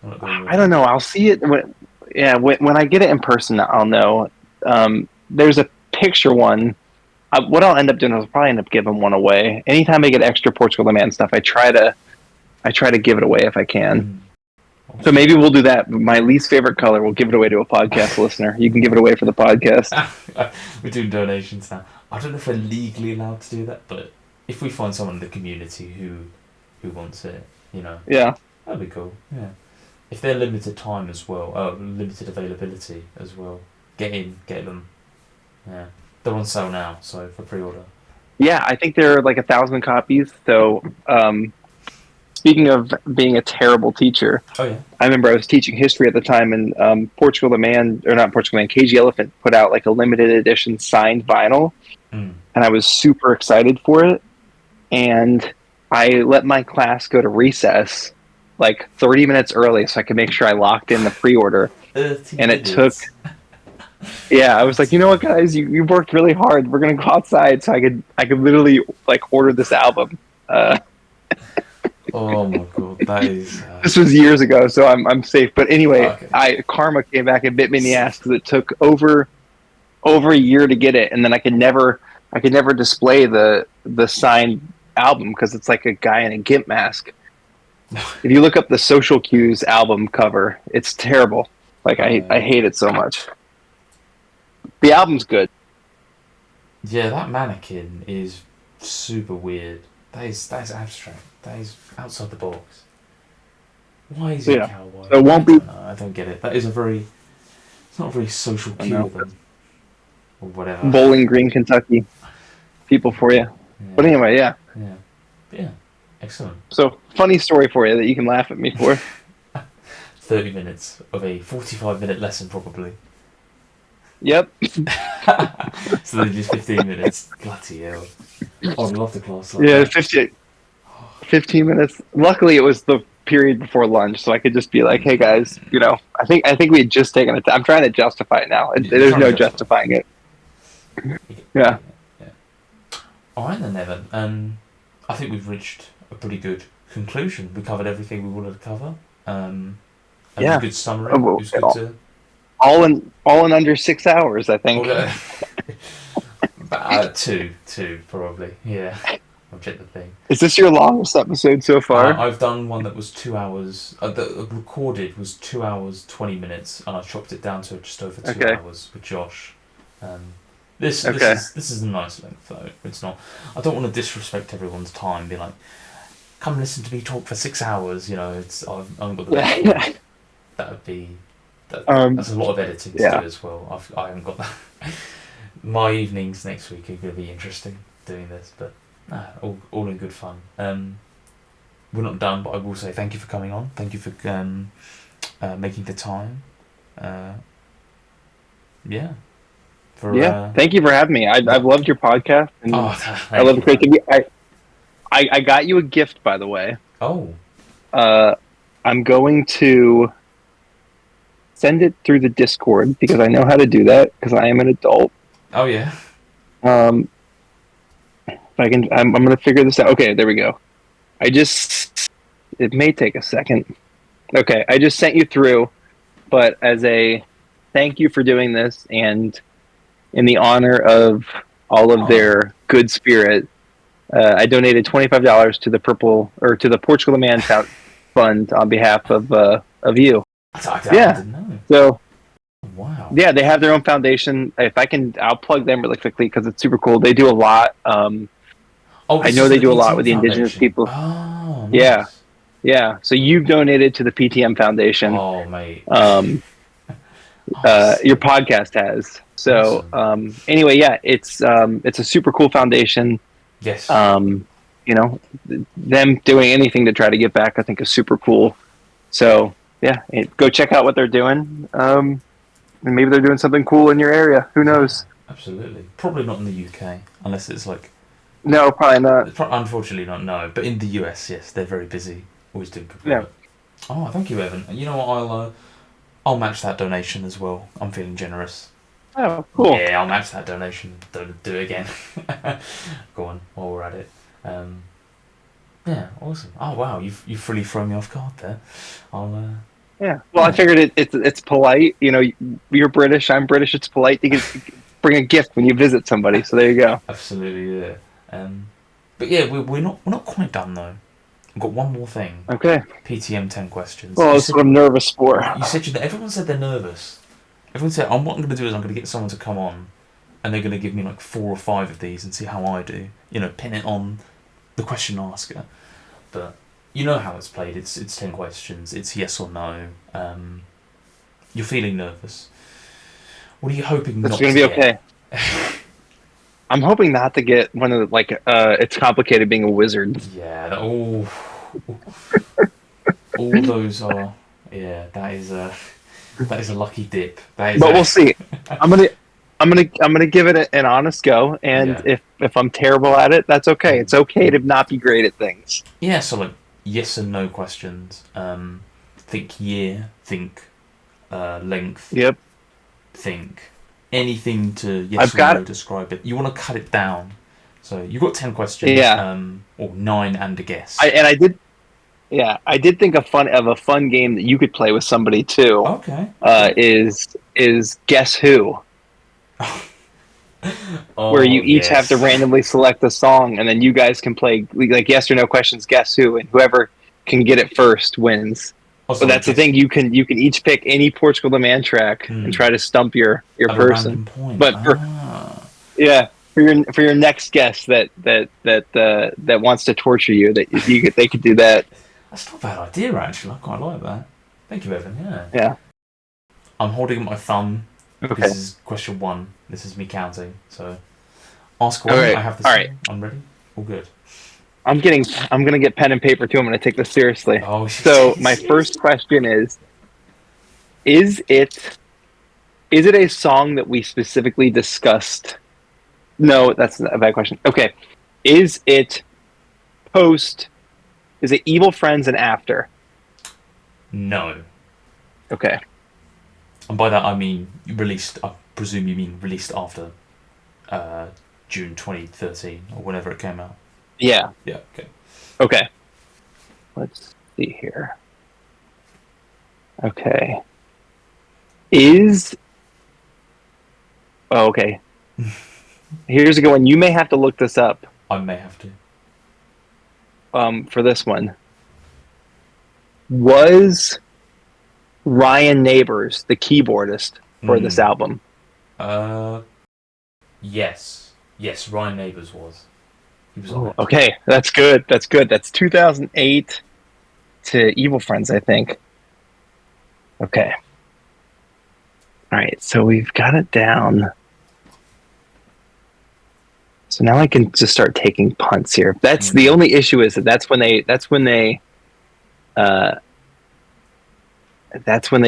I don't know. I'll see it when I get it in person. I'll know. There's a picture one. What I'll end up doing is I'll probably end up giving one away. Anytime I get extra Portugal the Man stuff, I try to give it away if I can. So maybe we'll do that. My least favorite color, we'll give it away to a podcast listener. You can give it away for the podcast. We're doing donations now. I don't know if we're legally allowed to do that, but if we find someone in the community who wants it, Yeah, that'd be cool. Yeah, if they're limited time as well, limited availability as well, get them. Yeah. They're on sale now, so for pre-order. Yeah, I think there are like 1,000 copies. So, speaking of being a terrible teacher, oh yeah, I remember I was teaching history at the time, and Portugal the Man, or not Portugal Man, KG Elephant put out like a limited edition signed vinyl, and I was super excited for it. And I let my class go to recess like 30 minutes early so I could make sure I locked in the pre-order. And it took. Yeah, I was like, you know what, guys, you worked really hard. We're gonna go outside so I could literally like order this album. Oh my god, that is. This was years ago, so I'm safe. But anyway, okay. Karma came back and bit me in the ass because it took over a year to get it, and then I could never display the signed album because it's like a guy in a gimp mask. If you look up the Social Cues album cover, it's terrible. Like I hate it so much. The album's good. Yeah, that mannequin is super weird. That is abstract. That is outside the box. Why is it a cowboy? It won't be. I don't get it. That is it's not a very social cue of them. Or whatever. Bowling Green, Kentucky. People for you. Yeah. But anyway, yeah. Yeah. Excellent. So, funny story for you that you can laugh at me for. 30 minutes of a 45-minute lesson, probably. Yep. So they just 15 minutes. Bloody hell. Oh, I love the class. Like that. 50. 15 minutes. Luckily, it was the period before lunch, so I could just be like, "Hey guys, I think we had just taken it. I'm trying to justify it now. You're There's trying to no justify. justifying it. Yeah. Yeah, Yeah. All right then, Evan. I think we've reached a pretty good conclusion. We covered everything we wanted to cover. That was a yeah. good summary. It was good to. All in under 6 hours, I think. About two probably. Yeah. I'll check the thing. Is this your longest episode so far? I've done one that was 2 hours. That recorded was 2 hours 20 minutes, and I chopped it down to just over 2 hours with Josh. This is a nice length though. It's not. I don't want to disrespect everyone's time. Be like, come listen to me talk for 6 hours. It's I've got the. That would be. That's a lot of editing to do as well. I haven't got that. My evenings next week are going to be interesting doing this, but all in good fun. We're not done, but I will say thank you for coming on. Thank you for making the time. Thank you for having me. I've loved your podcast, and I love the creativity. I got you a gift, by the way. Oh. I'm going to send it through the Discord because I know how to do that because I am an adult. Oh yeah. If I can, I'm going to figure this out. Okay, there we go. It may take a second. Okay, I just sent you through, but as a thank you for doing this and in the honor of all of their good spirit, I donated $25 to the Portugal The Man Fund on behalf of you. I didn't know. So, wow. Yeah, they have their own foundation. If I can, I'll plug them really quickly because it's super cool. They do a lot. I know they do a lot with the indigenous people. Oh, nice. Yeah. So you've donated to the PTM Foundation. Oh, mate. Your podcast has. So awesome. Anyway, yeah, it's a super cool foundation. Yes. Them doing anything to try to give back, I think, is super cool. So yeah, go check out what they're doing. And maybe they're doing something cool in your area. Who knows? Yeah, absolutely. Probably not in the UK, unless it's like. No, probably not. Unfortunately, not. No, but in the US, yes, they're very busy. Always doing good work. Yeah. Oh, thank you, Evan. You know what? I'll match that donation as well. I'm feeling generous. Oh, cool. Yeah, I'll match that donation. Don't do it again. Go on, while we're at it. Yeah, awesome. Oh wow, you've fully thrown me off guard there. Yeah. Well, I figured it's polite. You're British. I'm British. It's polite to bring a gift when you visit somebody. So there you go. Absolutely, yeah. But yeah, we're not quite done though. I've got one more thing. Okay. PTM 10 questions. Well, that's what I'm nervous for. Everyone said they're nervous. Everyone said, what I'm going to do is I'm going to get someone to come on, and they're going to give me like 4 or 5 of these and see how I do. Pin it on the question asker. But you know how it's played. It's 10 questions. It's yes or no. You're feeling nervous. What are you hoping not to get? It's going to be okay. I'm hoping not to get one of the, it's complicated being a wizard. Yeah. All those are. Yeah, that is a lucky dip. We'll see. I'm gonna give it an honest go, and if I'm terrible at it, that's okay. It's okay to not be great at things. Yeah. So like yes and no questions. Think year. Think length. Yep. Think anything to yes or no describe it. You want to cut it down. So you've got 10 questions. Yeah. Or 9 and a guess. I did think of a fun game that you could play with somebody too. Okay. Is Guess Who? Where you each have to randomly select a song, and then you guys can play like yes or no questions. Guess Who, and whoever can get it first wins. But that's the thing. You can each pick any Portugal the Man track and try to stump your person. But for your next guest that wants to torture you, they could do that. That's not a bad idea, actually. I quite like that. Thank you, Evan. Yeah. Yeah. I'm holding my thumb. Okay. This is question 1. This is me counting. So ask 1. Right. I have the All right. I'm ready. All good. I'm gonna get pen and paper too. I'm gonna take this seriously. Oh, so my first question is it a song that we specifically discussed? No, that's a bad question. Okay. Is it post Is it Evil Friends and After? No. Okay. And by that I mean released. I presume you mean released after June 2013 or whenever it came out. Yeah. Yeah. Okay. Okay. Let's see here. Okay. Oh, okay. Here's a good one. You may have to look this up. I may have to. For this one. Was Ryan Neighbors the keyboardist for this album? Yes. Yes, Ryan Neighbors was. He was on it. Okay, that's good. That's good. That's 2008 to Evil Friends, I think. Okay. All right, so we've got it down. So now I can just start taking punts here. That's the only issue is that that's when they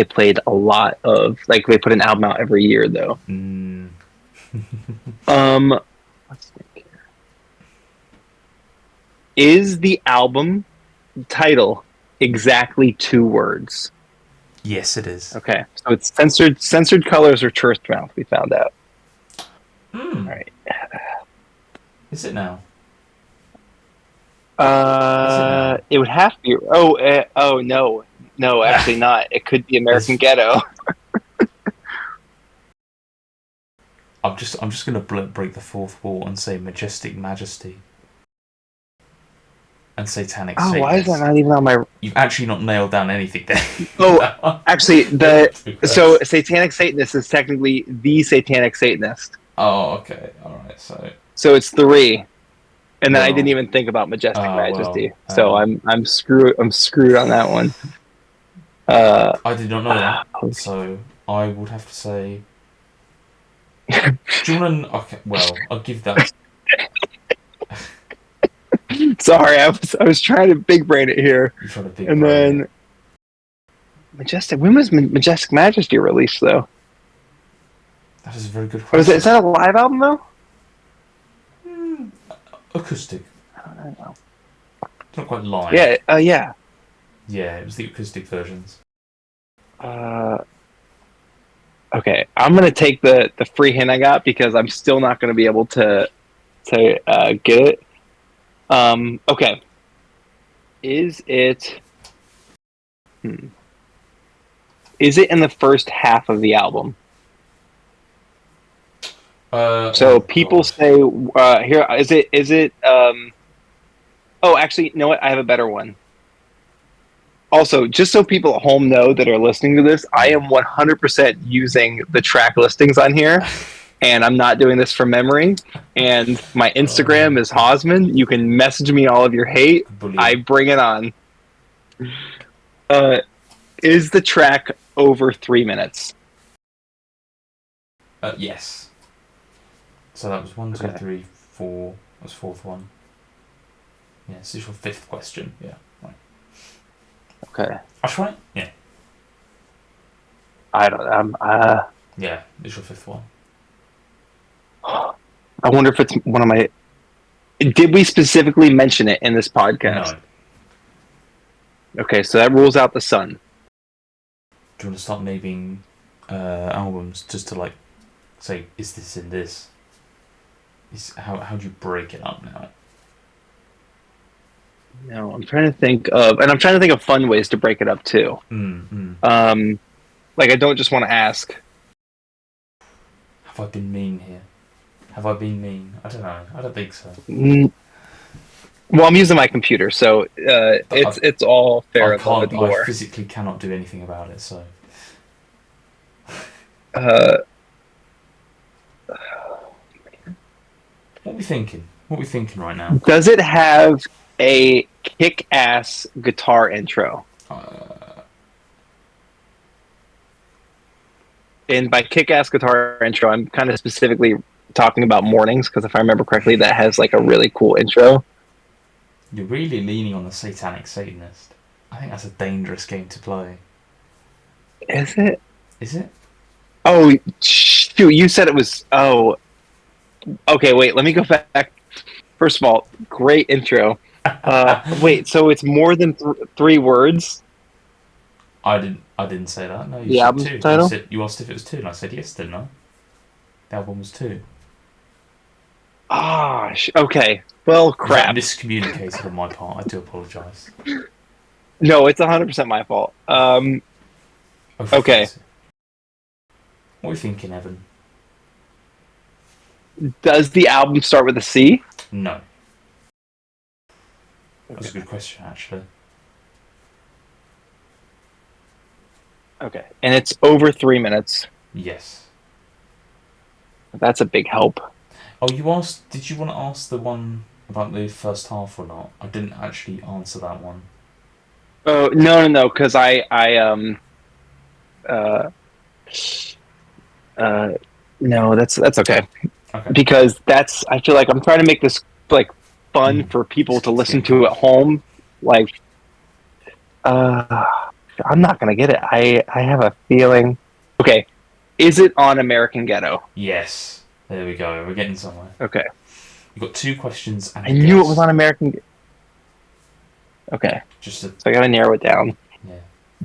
played a lot of, like, they put an album out every year though. Let's think here. Is the album title exactly 2 words? Yes, it is. Okay, so it's censored colors or Church Mouth. We found out. All right. Is it now? It would have to be. Oh no, actually not. It could be American Ghetto. I'm just gonna break the fourth wall and say Majestic Majesty and Satanic Satanist. Why is that not even on my? You've actually not nailed down anything there. Actually, so Satanic Satanist is technically the Satanic Satanist. Oh, okay, all right, so it's 3, and then I didn't even think about Majestic Majesty. So I'm screwed. I'm screwed on that one. I did not know that, so I would have to say. Do you want to? Okay, well, I'll give that. Sorry, I was trying to big brain it here. You tried to big and brain then Majestic. When was Majestic Majesty released though? That is a very good question. Is that a live album though? Acoustic. I don't know. It's not quite live. Yeah. Yeah. Yeah, it was the acoustic versions. Okay, I'm gonna take the free hint I got because I'm still not gonna be able to get it. Okay. Is it? Is it in the first half of the album? So people say here. Is it? Oh, actually, you know what? I have a better one. Also, just so people at home know that are listening to this, I am 100% using the track listings on here, and I'm not doing this from memory. And my Instagram is Hosman. You can message me all of your hate. I bring it on. Is the track over 3 minutes? Yes. So that was 1, 2, 3, 4. That was 4th one. Yeah, this is your 5th question. Yeah. Right. Okay. That's right. Yeah. I don't. Yeah, this is your 5th one. I wonder if it's one of my. Did we specifically mention it in this podcast? No. Okay, so that rules out The Sun. Do you want to start naming albums just to like say, is this in this? How do you break it up now? No, I'm trying to think of fun ways to break it up too. Like I don't just want to ask. Have I been mean here? Have I been mean? I don't know. I don't think so. Well, I'm using my computer, so it's all fair and love and more. I physically cannot do anything about it, so. What are we thinking? What are we thinking right now? Does it have a kick-ass guitar intro? And by kick-ass guitar intro, I'm kind of specifically talking about Mornings, because if I remember correctly, that has like a really cool intro. You're really leaning on the Satanic Satanist. I think that's a dangerous game to play. Is it? Is it? Oh, shoot, you said it was... Oh, okay, wait, let me go back. First of all, great intro. Wait, so it's more than 3 words? I didn't say that. No, you The said album's two. title? You asked if it was two, and I said yes, didn't I? The album was two. Okay. Well, Was that crap. miscommunicated on my part? I do apologise. No, it's 100% my fault. Okay. What are you thinking, Evan? Does the album start with a C? No. That's a Okay. good question, actually. Okay. And it's over 3 minutes. Yes. That's a big help. Oh, you asked. Did you want to ask the one about the first half or not? I didn't actually answer that one. Oh, no, because uh, uh, no, that's okay. Okay. Because I feel like I'm trying to make this like fun for people to listen to at home. Like, I'm not gonna get it. I have a feeling. Okay, is it on American Ghetto? Yes. There we go. We're getting somewhere. Okay, You've got 2 questions and a I knew it guess. was on American. Okay, so I gotta narrow it down. Yeah.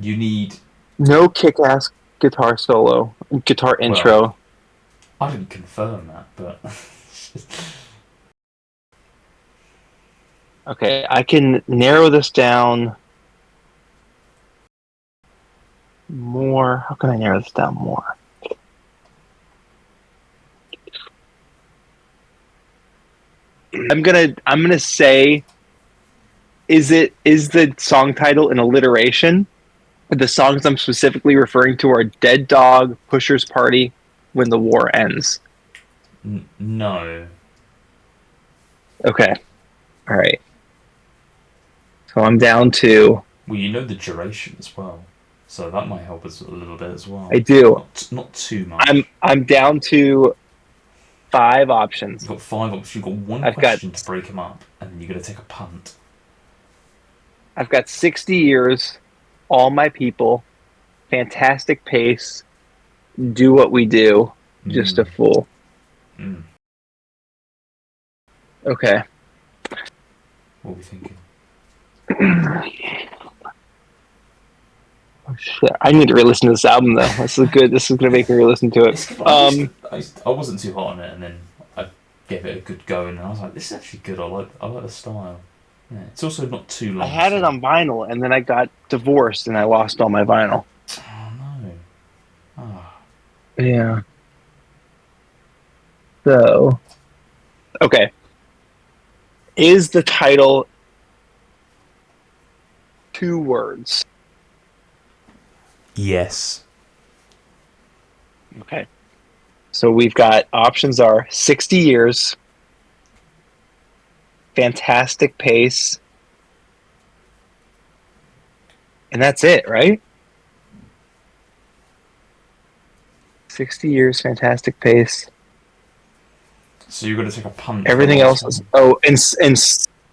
You need. No kick-ass guitar solo, guitar intro. Well, I didn't confirm that, but. Okay, I can narrow this down more. How can I narrow this down more? I'm gonna say, is the song title an alliteration? The songs I'm specifically referring to are Dead Dog, Pusher's Party, When the War Ends. No. Okay. All right. So I'm down to. Well, you know the duration as well, so that might help us a little bit as well. I do. Not too much. I'm down to 5 options. You've got 5 options. You've got one I've question got- to break them up, and then you've got to take a punt. I've got 60 years, All My People, Fantastic Pace, Do What We Do, Just a Fool. Mm. Okay. What are we thinking? Oh, shit. I need to re-listen to this album though. This is good. This is gonna make me re-listen to it. I wasn't too hot on it, and then I gave it a good go, and I was like, "This is actually good. I like the style." Yeah, it's also not too long. I had it on vinyl, and then I got divorced, and I lost all my vinyl. Oh no! Ah. Yeah. So, okay. Is the title 2 words? Yes. Okay. So we've got options are 60 years, fantastic pace, and that's it, right? 60 years, fantastic pace. So you're going to take a punt. Everything else is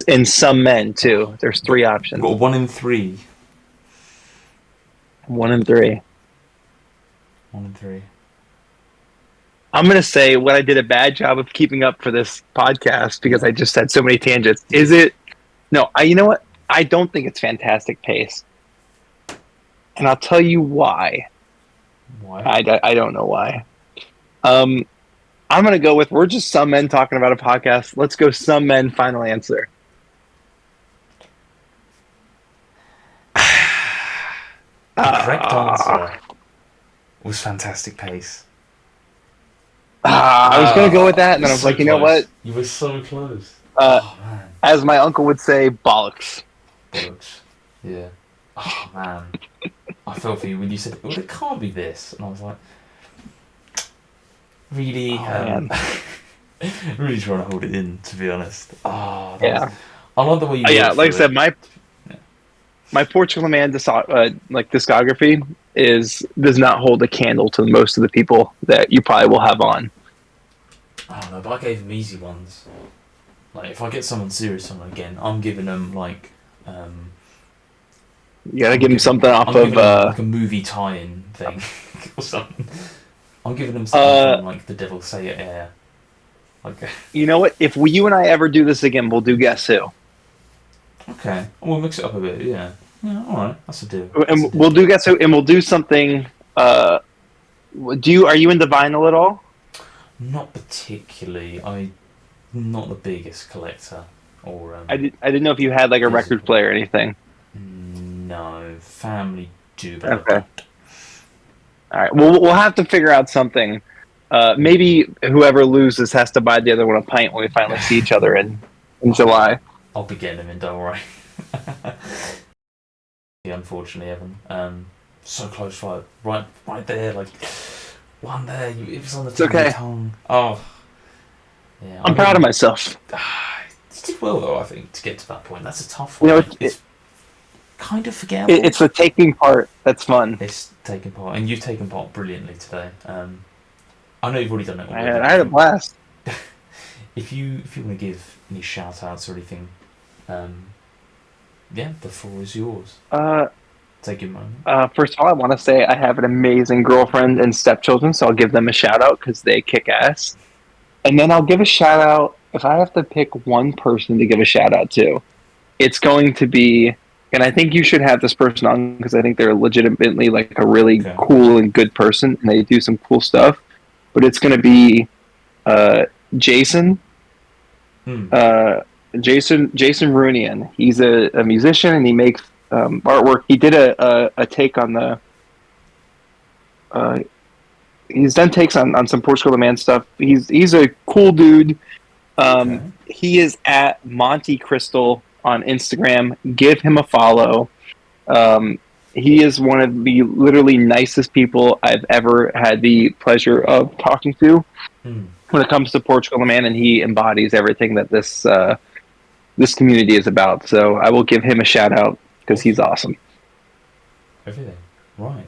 in some men too. There's 3 options. Got 1 in 3. 1 in 3. 1 in 3. I'm gonna say what I did a bad job of keeping up for this podcast because I just had so many tangents. Is it? No, you know what? I don't think it's fantastic pace, and I'll tell you why. Why? I don't know why. I'm gonna go with we're just some men talking about a podcast. Let's go some men. Final answer. The correct answer was fantastic pace. I was gonna go with that, and then I was like, you know what? You were so close. Man. As my uncle would say, bollocks. Bollocks. Yeah. Oh man. I felt for you when you said, "Well, it can't be this," and I was like, really, really trying to hold it in. To be honest. Oh, yeah. I love the way you. Yeah, like I said, my Portugal The Man discography does not hold a candle to most of the people that you probably will have on. I don't know, but I gave them easy ones. Like if I get someone serious on again, I'm giving them like. You gotta give them something off of like a movie tie-in thing or something. I'm giving them something from like The Devil Say It Air. Like. You know what? If you and I ever do this again, we'll do Guess Who. Okay, we'll mix it up a bit. Yeah. Yeah. All right. That's a deal. And we'll do something. Are you into vinyl at all? Not particularly. I'm not the biggest collector or I didn't know if you had like a record physical. player or anything. No, family do, but I Okay. don't. All right. Well, we'll have to figure out something. Maybe whoever loses has to buy the other one a pint when we finally see each other in July. I'll be getting them in. Don't worry. Yeah, unfortunately, Evan. So close, right there, like one there. It was on the It's tip of your okay. tongue. Oh, yeah. I'm proud of myself. You did well though. I think to get to that point. That's a tough You one. know, It's kind of forgettable. it's the taking part that's fun. It's taken part, and you've taken part brilliantly today. I know you've already done it I already. had, I had a blast. If you want to give any shout outs or anything, um, yeah, the floor is yours. Take your moment. First of all, I want to say I have an amazing girlfriend and stepchildren, so I'll give them a shout out because they kick ass. And then I'll give a shout out if I have to pick one person to give a shout out to. It's going to be, and I think you should have this person on because I think they're legitimately like a really Okay. cool and good person, and they do some cool stuff. But it's going to be Jason, Hmm. Jason Runian. He's a musician and he makes artwork. He did a take on the. Uh, he's done takes on some Portugal the Man stuff. He's a cool dude. Okay. He is at Monte Crystal on Instagram. Give him a follow. He is one of the literally nicest people I've ever had the pleasure of talking to Hmm. when it comes to Portugal the Man, and he embodies everything that this community is about. So I will give him a shout out because he's awesome. Everything. Right.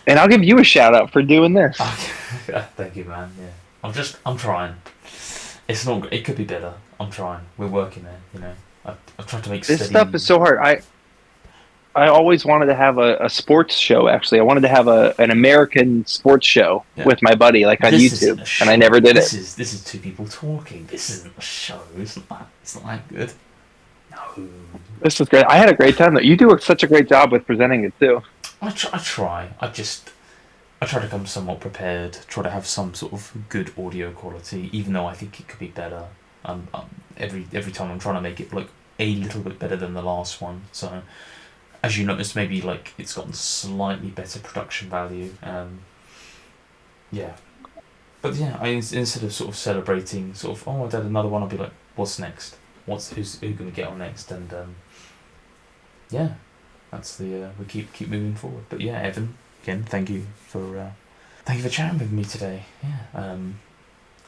And I'll give you a shout out for doing this. Okay. Thank you, man. Yeah. I'm trying. It's not. It could be better. I'm trying. We're working there. You know. I've tried to make This steady. stuff is so hard. I always wanted to have a sports show. Actually, I wanted to have an American sports show Yeah. with my buddy, like on This isn't YouTube, a show. and I never did it. This is two people talking. This isn't a show. It's not that good. No. This was great. I had a great time. Though you do such a great job with presenting it too. I try. I try to come somewhat prepared. Try to have some sort of good audio quality, even though I think it could be better. Every time I'm trying to make it like a little bit better than the last one. So, as you noticed, maybe like it's gotten slightly better production value. Yeah, but yeah, instead of sort of celebrating, sort of I did another one, I'll be like, what's next? Who gonna get on next? And yeah, that's the we keep moving forward. But yeah, Evan, again, thank you for chatting with me today. Yeah,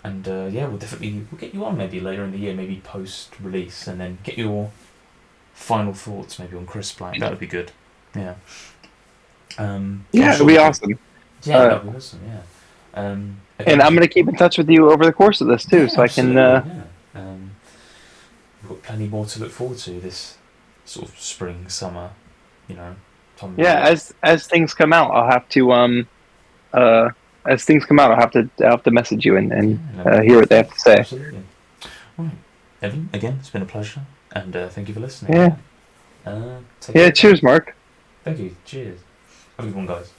and yeah, we'll get you on maybe later in the year, maybe post release, and then get your final thoughts maybe on Chris Black. That would be good. Yeah. Yeah, it'd be awesome. Yeah, that'd be awesome. Yeah. And I'm going to keep in touch with you over the course of this too, so I can. Yeah. We've got plenty more to look forward to this sort of spring, summer, you know. Yeah, as things come out, I'll have to I'll have to message you and hear what they have to say. Absolutely. Right, Evan. Again, it's been a pleasure, and thank you for listening. Yeah. Take care. Cheers, Mark. Thank you. Cheers. Have a good one, guys.